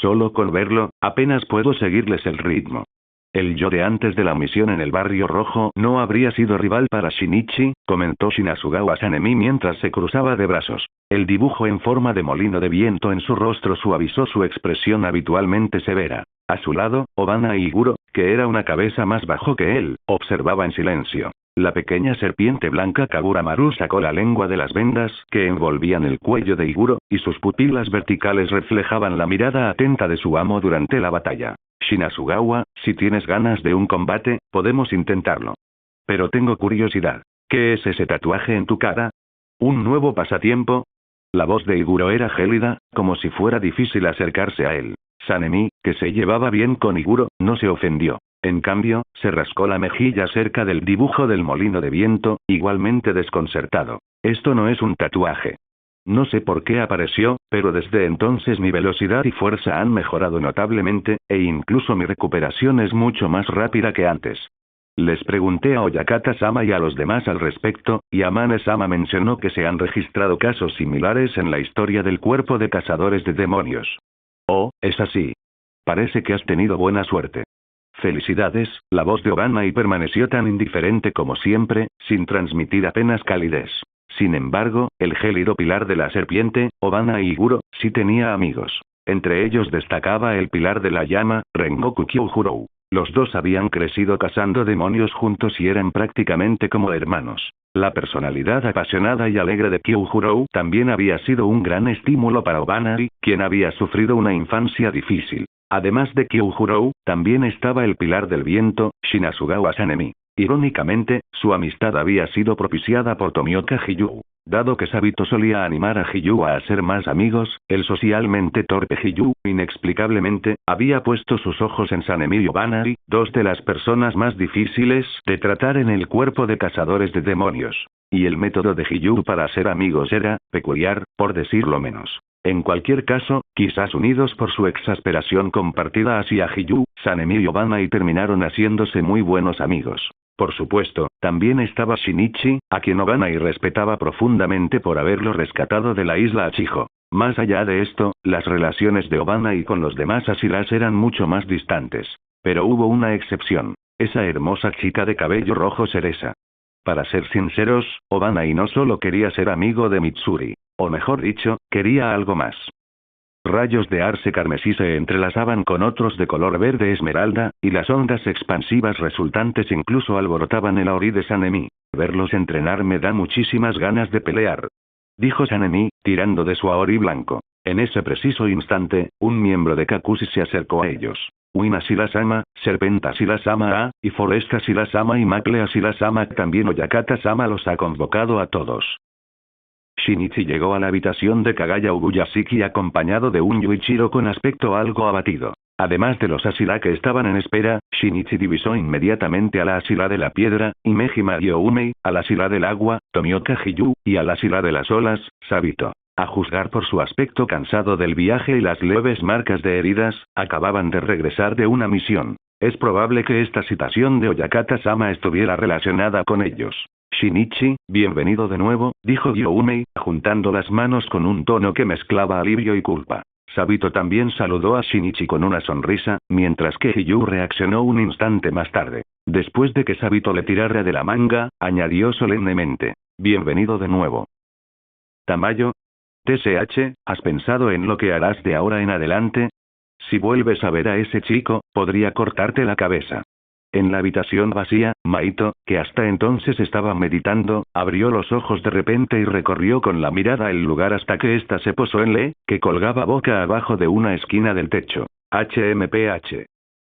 Solo con verlo, apenas puedo seguirles el ritmo. El yo de antes de la misión en el barrio rojo no habría sido rival para Shinichi, comentó Shinasugawa Sanemi mientras se cruzaba de brazos. El dibujo en forma de molino de viento en su rostro suavizó su expresión habitualmente severa. A su lado, Obana Iguro, que era una cabeza más bajo que él, observaba en silencio. La pequeña serpiente blanca Kaburamaru sacó la lengua de las vendas que envolvían el cuello de Iguro, y sus pupilas verticales reflejaban la mirada atenta de su amo durante la batalla. Shinasugawa, si tienes ganas de un combate, podemos intentarlo. Pero tengo curiosidad. ¿Qué es ese tatuaje en tu cara? ¿Un nuevo pasatiempo? La voz de Iguro era gélida, como si fuera difícil acercarse a él. Sanemi, que se llevaba bien con Iguro, no se ofendió. En cambio, se rascó la mejilla cerca del dibujo del molino de viento, igualmente desconcertado. Esto no es un tatuaje. No sé por qué apareció, pero desde entonces mi velocidad y fuerza han mejorado notablemente, e incluso mi recuperación es mucho más rápida que antes. Les pregunté a Oyakata-sama y a los demás al respecto, y Amane-sama mencionó que se han registrado casos similares en la historia del cuerpo de cazadores de demonios. Oh, es así. Parece que has tenido buena suerte. Felicidades, la voz de Obana permaneció tan indiferente como siempre, sin transmitir apenas calidez. Sin embargo, el gélido pilar de la serpiente, Obana Iguro, sí tenía amigos. Entre ellos destacaba el pilar de la llama, Rengoku Kyujuro. Los dos habían crecido cazando demonios juntos y eran prácticamente como hermanos. La personalidad apasionada y alegre de Kyujuro también había sido un gran estímulo para Obana, quien había sufrido una infancia difícil. Además de Kyujuro, también estaba el pilar del viento, Shinasugawa Sanemi. Irónicamente, su amistad había sido propiciada por Tomioka Hiyu. Dado que Sabito solía animar a Hiyu a hacer más amigos, el socialmente torpe Hiyu, inexplicablemente, había puesto sus ojos en Sanemi y Obana, dos de las personas más difíciles de tratar en el cuerpo de cazadores de demonios. Y el método de Hiyu para ser amigos era peculiar, por decirlo menos. En cualquier caso, quizás unidos por su exasperación compartida hacia Hiyu, Sanemi y Obana terminaron haciéndose muy buenos amigos. Por supuesto, también estaba Shinichi, a quien Obana respetaba profundamente por haberlo rescatado de la isla Achijo. Más allá de esto, las relaciones de Obana con los demás Asilas eran mucho más distantes. Pero hubo una excepción. Esa hermosa chica de cabello rojo cereza. Para ser sinceros, Obana no solo quería ser amigo de Mitsuri. O mejor dicho, quería algo más. Rayos de arce carmesí se entrelazaban con otros de color verde esmeralda, y las ondas expansivas resultantes incluso alborotaban el auri de Sanemi. Verlos entrenar me da muchísimas ganas de pelear. Dijo Sanemi, tirando de su aori blanco. En ese preciso instante, un miembro de Kakushi se acercó a ellos. Uina Shirasama, Serpenta Shirasama y Foresta Shirasama y Maclea Shirasama también Oyakata-sama los ha convocado a todos. Shinichi llegó a la habitación de Kagaya Ubuyashiki acompañado de un Yuichiro con aspecto algo abatido. Además de los Ashira que estaban en espera, Shinichi divisó inmediatamente a la Ashira de la piedra, Imejima Youmei, a la Ashira del agua, Tomioka Hiyu, y a la Ashira de las olas, Sabito. A juzgar por su aspecto cansado del viaje y las leves marcas de heridas, acababan de regresar de una misión. Es probable que esta citación de Oyakata-sama estuviera relacionada con ellos. Shinichi, bienvenido de nuevo, dijo Youmei, juntando las manos con un tono que mezclaba alivio y culpa. Sabito también saludó a Shinichi con una sonrisa, mientras que Hiyu reaccionó un instante más tarde. Después de que Sabito le tirara de la manga, añadió solemnemente. Bienvenido de nuevo. Tamayo. TSH, ¿has pensado en lo que harás de ahora en adelante? Si vuelves a ver a ese chico, podría cortarte la cabeza. En la habitación vacía, Maito, que hasta entonces estaba meditando, abrió los ojos de repente y recorrió con la mirada el lugar hasta que ésta se posó en Lee, que colgaba boca abajo de una esquina del techo. HMPH.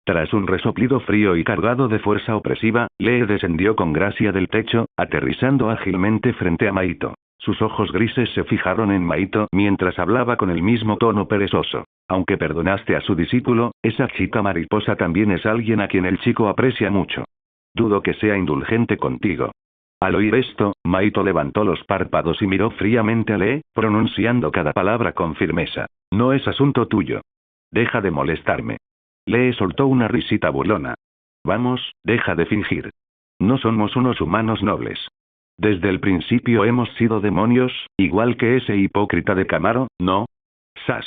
Tras un resoplido frío y cargado de fuerza opresiva, Lee descendió con gracia del techo, aterrizando ágilmente frente a Maito. Sus ojos grises se fijaron en Maito mientras hablaba con el mismo tono perezoso. Aunque perdonaste a su discípulo, esa chica mariposa también es alguien a quien el chico aprecia mucho. Dudo que sea indulgente contigo. Al oír esto, Maito levantó los párpados y miró fríamente a Lee, pronunciando cada palabra con firmeza. No es asunto tuyo. Deja de molestarme. Lee soltó una risita burlona. Vamos, deja de fingir. No somos unos humanos nobles. Desde el principio hemos sido demonios, igual que ese hipócrita de Camaro, ¿no? ¡Sas!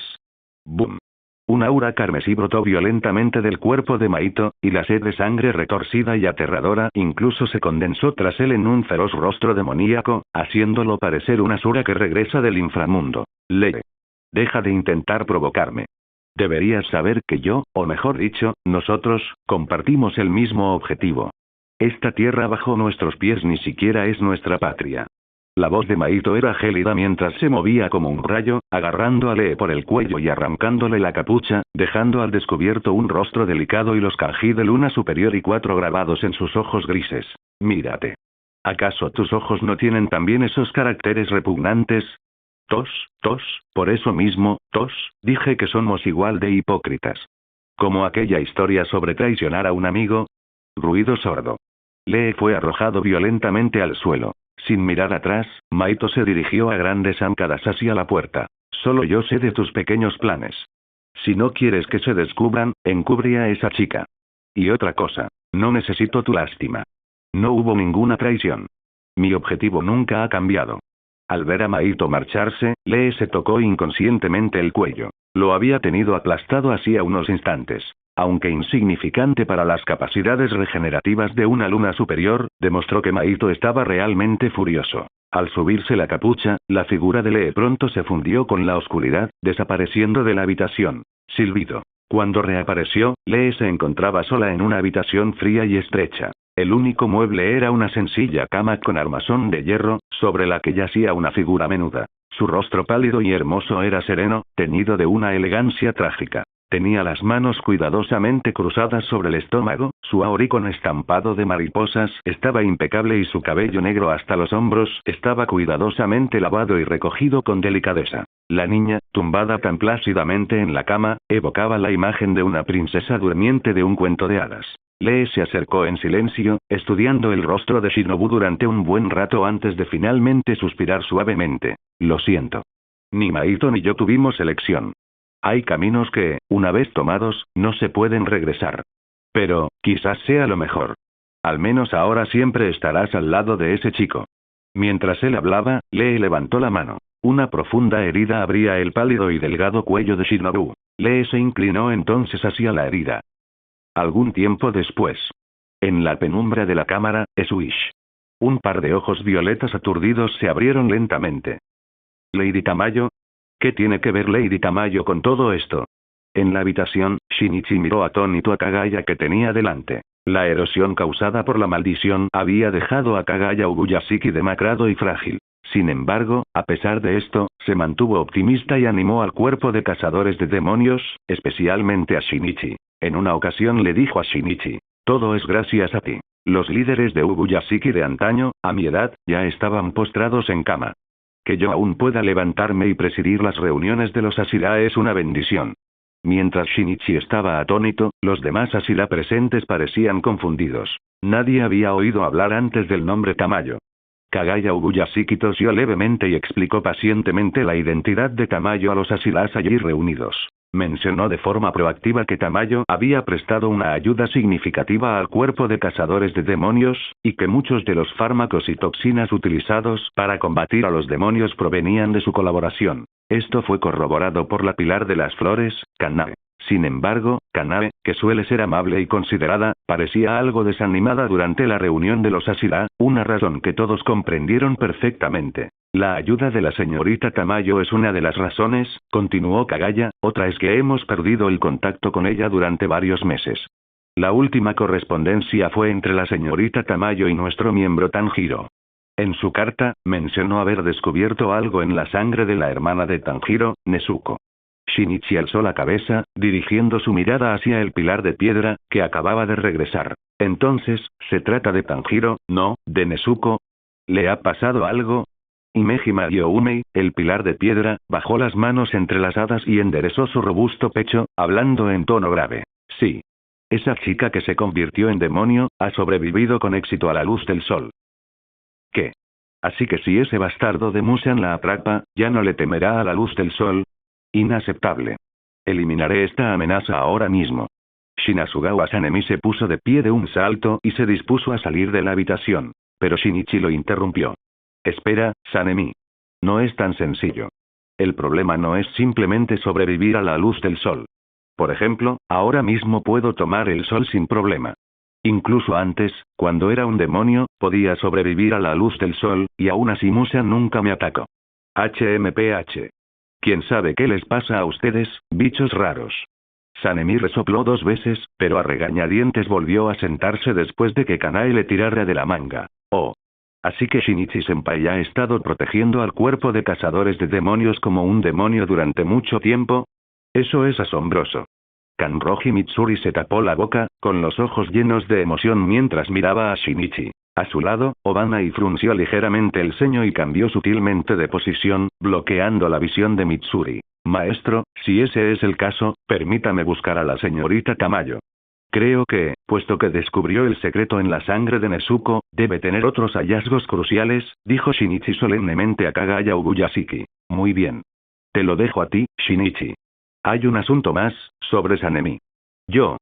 ¡Bum! Un aura carmesí brotó violentamente del cuerpo de Maito, y la sed de sangre retorcida y aterradora incluso se condensó tras él en un feroz rostro demoníaco, haciéndolo parecer una asura que regresa del inframundo. Lee. Deja de intentar provocarme. Deberías saber que yo, o mejor dicho, nosotros, compartimos el mismo objetivo. Esta tierra bajo nuestros pies ni siquiera es nuestra patria. La voz de Maito era gélida mientras se movía como un rayo, agarrando a Lee por el cuello y arrancándole la capucha, dejando al descubierto un rostro delicado y los kanji de luna superior y 4 grabados en sus ojos grises. Mírate. ¿Acaso tus ojos no tienen también esos caracteres repugnantes? Tos, por eso mismo, dije que somos igual de hipócritas. Como aquella historia sobre traicionar a un amigo. Ruido sordo. Lee fue arrojado violentamente al suelo. Sin mirar atrás, Maito se dirigió a grandes zancadas hacia la puerta. Solo yo sé de tus pequeños planes. Si no quieres que se descubran, encubre a esa chica. Y otra cosa, no necesito tu lástima. No hubo ninguna traición. Mi objetivo nunca ha cambiado. Al ver a Maito marcharse, Lee se tocó inconscientemente el cuello. Lo había tenido aplastado hacía unos instantes. Aunque insignificante para las capacidades regenerativas de una luna superior, demostró que Maito estaba realmente furioso. Al subirse la capucha, la figura de Lee pronto se fundió con la oscuridad, desapareciendo de la habitación. Silbido. Cuando reapareció, Lee se encontraba sola en una habitación fría y estrecha. El único mueble era una sencilla cama con armazón de hierro, sobre la que yacía una figura menuda. Su rostro pálido y hermoso era sereno, teñido de una elegancia trágica. Tenía las manos cuidadosamente cruzadas sobre el estómago, su auri con estampado de mariposas estaba impecable y su cabello negro hasta los hombros estaba cuidadosamente lavado y recogido con delicadeza. La niña, tumbada tan plácidamente en la cama, evocaba la imagen de una princesa durmiente de un cuento de hadas. Lee se acercó en silencio, estudiando el rostro de Shinobu durante un buen rato antes de finalmente suspirar suavemente. Lo siento. Ni Maito ni yo tuvimos elección. Hay caminos que, una vez tomados, no se pueden regresar. Pero, quizás sea lo mejor. Al menos ahora siempre estarás al lado de ese chico. Mientras él hablaba, Lee levantó la mano. Una profunda herida abría el pálido y delgado cuello de Shinobu. Lee se inclinó entonces hacia la herida. Algún tiempo después. En la penumbra de la cámara, Swish. Un par de ojos violetas aturdidos se abrieron lentamente. Lady Tamayo. ¿Qué tiene que ver Lady Tamayo con todo esto? En la habitación, Shinichi miró atónito a Kagaya que tenía delante. La erosión causada por la maldición había dejado a Kagaya Ubuyashiki demacrado y frágil. Sin embargo, a pesar de esto, se mantuvo optimista y animó al cuerpo de cazadores de demonios, especialmente a Shinichi. En una ocasión le dijo a Shinichi: todo es gracias a ti. Los líderes de Ubuyashiki de antaño, a mi edad, ya estaban postrados en cama. Que yo aún pueda levantarme y presidir las reuniones de los Ashira es una bendición. Mientras Shinichi estaba atónito, los demás Ashira presentes parecían confundidos. Nadie había oído hablar antes del nombre Tamayo. Kagaya Ubuyashiki tosió levemente y explicó pacientemente la identidad de Tamayo a los Ashiras allí reunidos. Mencionó de forma proactiva que Tamayo había prestado una ayuda significativa al cuerpo de cazadores de demonios, y que muchos de los fármacos y toxinas utilizados para combatir a los demonios provenían de su colaboración. Esto fue corroborado por la Pilar de las Flores, Kanae. Sin embargo, Kanae, que suele ser amable y considerada, parecía algo desanimada durante la reunión de los Ashira, una razón que todos comprendieron perfectamente. La ayuda de la señorita Tamayo es una de las razones, continuó Kagaya, otra es que hemos perdido el contacto con ella durante varios meses. La última correspondencia fue entre la señorita Tamayo y nuestro miembro Tanjiro. En su carta, mencionó haber descubierto algo en la sangre de la hermana de Tanjiro, Nezuko. Shinichi alzó la cabeza, dirigiendo su mirada hacia el pilar de piedra, que acababa de regresar. Entonces, ¿se trata de Tanjiro, no, de Nezuko? ¿Le ha pasado algo? Imejima Youmei, el pilar de piedra, bajó las manos entrelazadas y enderezó su robusto pecho, hablando en tono grave. Sí. Esa chica que se convirtió en demonio, ha sobrevivido con éxito a la luz del sol. ¿Qué? Así que si ese bastardo de Musan la atrapa, ¿ya no le temerá a la luz del sol? Inaceptable. Eliminaré esta amenaza ahora mismo. Shinasugawa Sanemi se puso de pie de un salto y se dispuso a salir de la habitación. Pero Shinichi lo interrumpió. Espera, Sanemi. No es tan sencillo. El problema no es simplemente sobrevivir a la luz del sol. Por ejemplo, ahora mismo puedo tomar el sol sin problema. Incluso antes, cuando era un demonio, podía sobrevivir a la luz del sol, y aún así Musan nunca me atacó. HMPH. ¿Quién sabe qué les pasa a ustedes, bichos raros? Sanemi resopló 2 veces, pero a regañadientes volvió a sentarse después de que Kanae le tirara de la manga. Oh. Así que Shinichi-senpai ha estado protegiendo al cuerpo de cazadores de demonios como un demonio durante mucho tiempo. Eso es asombroso. Kanroji Mitsuri se tapó la boca, con los ojos llenos de emoción mientras miraba a Shinichi. A su lado, Obana frunció ligeramente el ceño y cambió sutilmente de posición, bloqueando la visión de Mitsuri. Maestro, si ese es el caso, permítame buscar a la señorita Tamayo. Creo que, puesto que descubrió el secreto en la sangre de Nezuko, debe tener otros hallazgos cruciales, dijo Shinichi solemnemente a Kagaya Ubuyashiki. Muy bien. Te lo dejo a ti, Shinichi. Hay un asunto más, sobre Sanemi. Yo.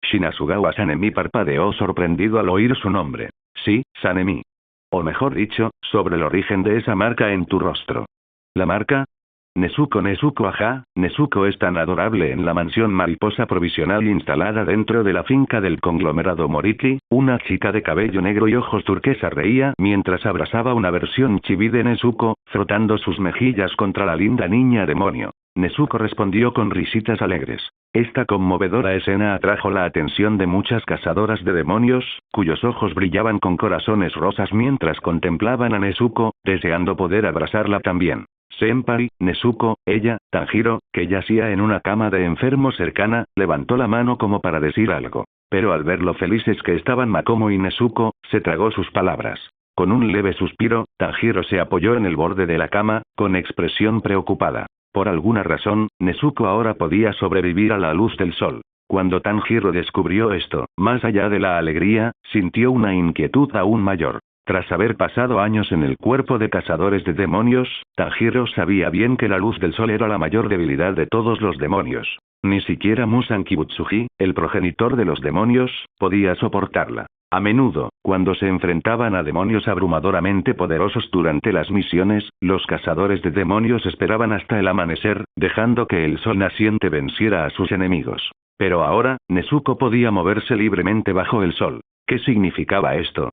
Shinasugawa Sanemi parpadeó sorprendido al oír su nombre. Sí, Sanemi. O mejor dicho, sobre el origen de esa marca en tu rostro. ¿La marca? Nezuko ajá, Nezuko es tan adorable en la mansión mariposa provisional instalada dentro de la finca del conglomerado Moriki, una chica de cabello negro y ojos turquesa reía mientras abrazaba una versión chibi de Nezuko, frotando sus mejillas contra la linda niña demonio. Nezuko respondió con risitas alegres. Esta conmovedora escena atrajo la atención de muchas cazadoras de demonios, cuyos ojos brillaban con corazones rosas mientras contemplaban a Nezuko, deseando poder abrazarla también. Senpai, Nezuko, ella, Tanjiro, que yacía en una cama de enfermo cercana, levantó la mano como para decir algo. Pero al ver lo felices que estaban Makomo y Nezuko, se tragó sus palabras. Con un leve suspiro, Tanjiro se apoyó en el borde de la cama, con expresión preocupada. Por alguna razón, Nezuko ahora podía sobrevivir a la luz del sol. Cuando Tanjiro descubrió esto, más allá de la alegría, sintió una inquietud aún mayor. Tras haber pasado años en el cuerpo de cazadores de demonios, Tanjiro sabía bien que la luz del sol era la mayor debilidad de todos los demonios. Ni siquiera Musan Kibutsuji, el progenitor de los demonios, podía soportarla. A menudo, cuando se enfrentaban a demonios abrumadoramente poderosos durante las misiones, los cazadores de demonios esperaban hasta el amanecer, dejando que el sol naciente venciera a sus enemigos. Pero ahora, Nezuko podía moverse libremente bajo el sol. ¿Qué significaba esto?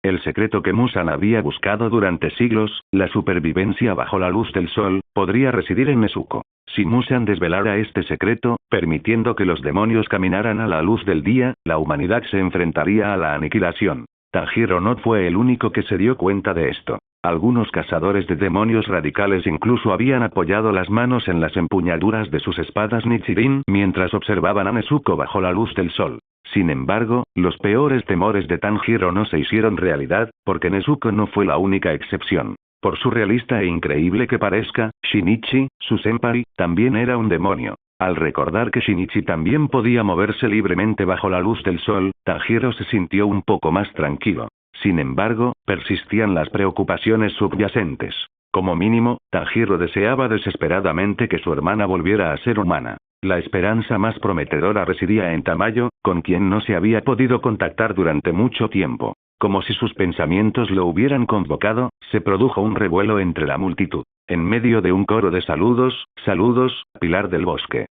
El secreto que Musan había buscado durante siglos, la supervivencia bajo la luz del sol, podría residir en Nezuko. Si Musan desvelara este secreto, permitiendo que los demonios caminaran a la luz del día, la humanidad se enfrentaría a la aniquilación. Tanjiro no fue el único que se dio cuenta de esto. Algunos cazadores de demonios radicales incluso habían apoyado las manos en las empuñaduras de sus espadas Nichirin mientras observaban a Nezuko bajo la luz del sol. Sin embargo, los peores temores de Tanjiro no se hicieron realidad, porque Nezuko no fue la única excepción. Por surrealista e increíble que parezca, Shinichi, su senpai, también era un demonio. Al recordar que Shinichi también podía moverse libremente bajo la luz del sol, Tanjiro se sintió un poco más tranquilo. Sin embargo, persistían las preocupaciones subyacentes. Como mínimo, Tanjiro deseaba desesperadamente que su hermana volviera a ser humana. La esperanza más prometedora residía en Tamayo, con quien no se había podido contactar durante mucho tiempo. Como si sus pensamientos lo hubieran convocado, se produjo un revuelo entre la multitud. En medio de un coro de saludos, saludos, Pilar del Bosque.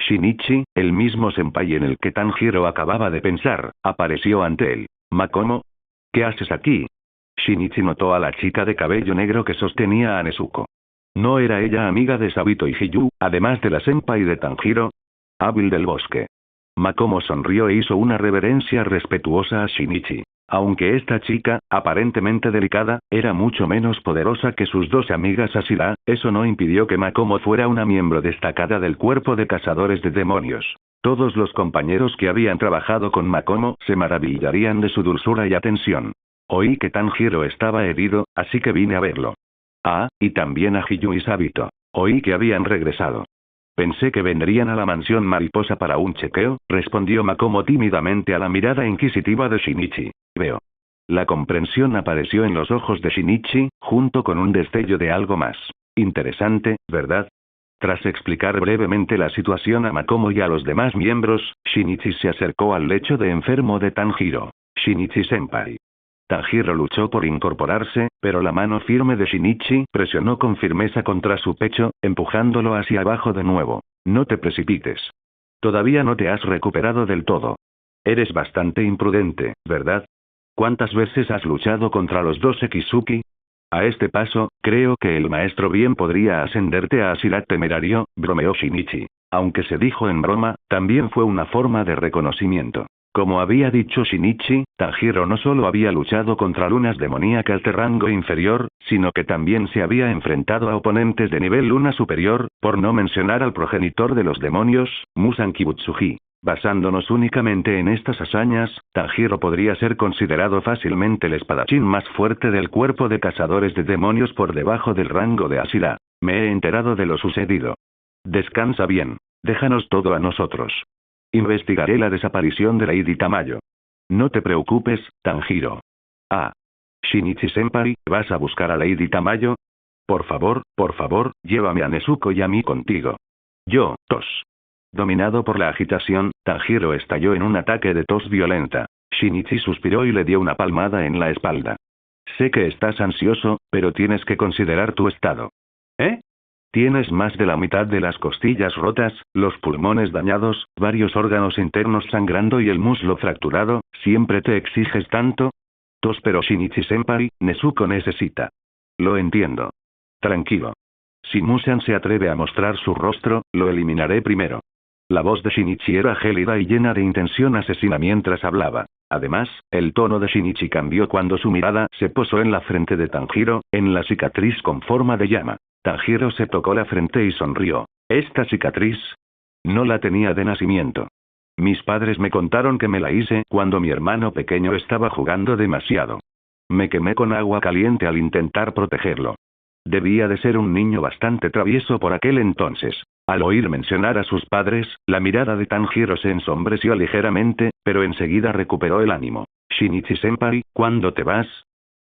Shinichi, el mismo senpai en el que Tanjiro acababa de pensar, apareció ante él. «Makomo, ¿qué haces aquí?» Shinichi notó a la chica de cabello negro que sostenía a Nezuko. ¿No era ella amiga de Sabito y Hiyu, además de la senpai de Tanjiro? Hábil del bosque. Makomo sonrió e hizo una reverencia respetuosa a Shinichi. Aunque esta chica, aparentemente delicada, era mucho menos poderosa que sus dos amigas Asira, eso no impidió que Makomo fuera una miembro destacada del cuerpo de cazadores de demonios. Todos los compañeros que habían trabajado con Makomo se maravillarían de su dulzura y atención. Oí que Tanjiro estaba herido, así que vine a verlo. Ah, y también a Hiyu y Sabito. Oí que habían regresado. Pensé que vendrían a la mansión mariposa para un chequeo, respondió Makomo tímidamente a la mirada inquisitiva de Shinichi. Veo. La comprensión apareció en los ojos de Shinichi, junto con un destello de algo más. Interesante, ¿verdad? Tras explicar brevemente la situación a Makomo y a los demás miembros, Shinichi se acercó al lecho de enfermo de Tanjiro. Shinichi-senpai. Tanjiro luchó por incorporarse, pero la mano firme de Shinichi presionó con firmeza contra su pecho, empujándolo hacia abajo de nuevo. No te precipites. Todavía no te has recuperado del todo. Eres bastante imprudente, ¿verdad? ¿Cuántas veces has luchado contra los dos Ekizuki? A este paso, creo que el maestro bien podría ascenderte a Asira temerario, bromeó Shinichi. Aunque se dijo en broma, también fue una forma de reconocimiento. Como había dicho Shinichi, Tanjiro no solo había luchado contra lunas demoníacas de rango inferior, sino que también se había enfrentado a oponentes de nivel luna superior, por no mencionar al progenitor de los demonios, Musan Kibutsuji. Basándonos únicamente en estas hazañas, Tanjiro podría ser considerado fácilmente el espadachín más fuerte del cuerpo de cazadores de demonios por debajo del rango de Asira. Me he enterado de lo sucedido. Descansa bien. Déjanos todo a nosotros. Investigaré la desaparición de Lady Tamayo. No te preocupes, Tanjiro. Ah. Shinichi-senpai, ¿vas a buscar a Lady Tamayo? Por favor, llévame a Nezuko y a mí contigo. Yo, tos. Dominado por la agitación, Tanjiro estalló en un ataque de tos violenta. Shinichi suspiró y le dio una palmada en la espalda. Sé que estás ansioso, pero tienes que considerar tu estado. ¿Eh? Tienes más de la mitad de las costillas rotas, los pulmones dañados, varios órganos internos sangrando y el muslo fracturado, ¿siempre te exiges tanto? Tos, pero Shinichi-senpai, Nezuko necesita. Lo entiendo. Tranquilo. Si Musan se atreve a mostrar su rostro, lo eliminaré primero. La voz de Shinichi era gélida y llena de intención asesina mientras hablaba. Además, el tono de Shinichi cambió cuando su mirada se posó en la frente de Tanjiro, en la cicatriz con forma de llama. Tanjiro se tocó la frente y sonrió. ¿Esta cicatriz? No la tenía de nacimiento. Mis padres me contaron que me la hice cuando mi hermano pequeño estaba jugando demasiado. Me quemé con agua caliente al intentar protegerlo. Debía de ser un niño bastante travieso por aquel entonces. Al oír mencionar a sus padres, la mirada de Tanjiro se ensombreció ligeramente, pero enseguida recuperó el ánimo. Shinichi-senpai, ¿cuándo te vas?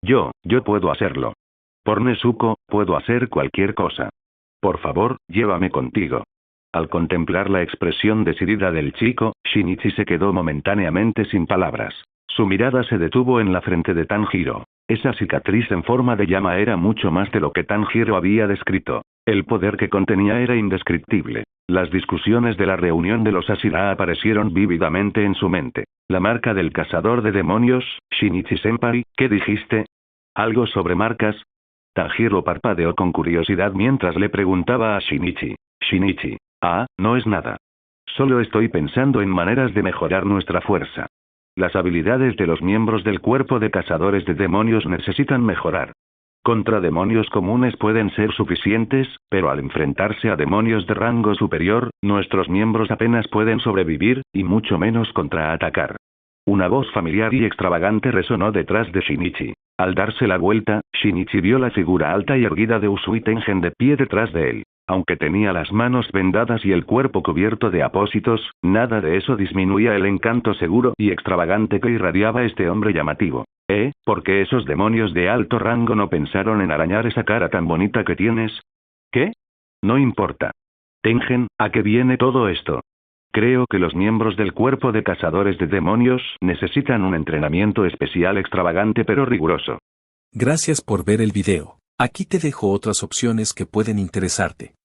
Yo puedo hacerlo. Por Nezuko, puedo hacer cualquier cosa. Por favor, llévame contigo. Al contemplar la expresión decidida del chico, Shinichi se quedó momentáneamente sin palabras. Su mirada se detuvo en la frente de Tanjiro. Esa cicatriz en forma de llama era mucho más de lo que Tanjiro había descrito. El poder que contenía era indescriptible. Las discusiones de la reunión de los Asira aparecieron vívidamente en su mente. La marca del cazador de demonios, Shinichi-senpai, ¿qué dijiste? ¿Algo sobre marcas? Tanjiro parpadeó con curiosidad mientras le preguntaba a Shinichi. Shinichi. Ah, no es nada. Solo estoy pensando en maneras de mejorar nuestra fuerza. Las habilidades de los miembros del cuerpo de cazadores de demonios necesitan mejorar. Contra demonios comunes pueden ser suficientes, pero al enfrentarse a demonios de rango superior, nuestros miembros apenas pueden sobrevivir, y mucho menos contraatacar. Una voz familiar y extravagante resonó detrás de Shinichi. Al darse la vuelta, Shinichi vio la figura alta y erguida de Usui Tengen de pie detrás de él. Aunque tenía las manos vendadas y el cuerpo cubierto de apósitos, nada de eso disminuía el encanto seguro y extravagante que irradiaba este hombre llamativo. ¿Por qué esos demonios de alto rango no pensaron en arañar esa cara tan bonita que tienes? ¿Qué? No importa. Tengen, ¿a qué viene todo esto? Creo que los miembros del cuerpo de cazadores de demonios necesitan un entrenamiento especial extravagante pero riguroso. Gracias por ver el video. Aquí te dejo otras opciones que pueden interesarte.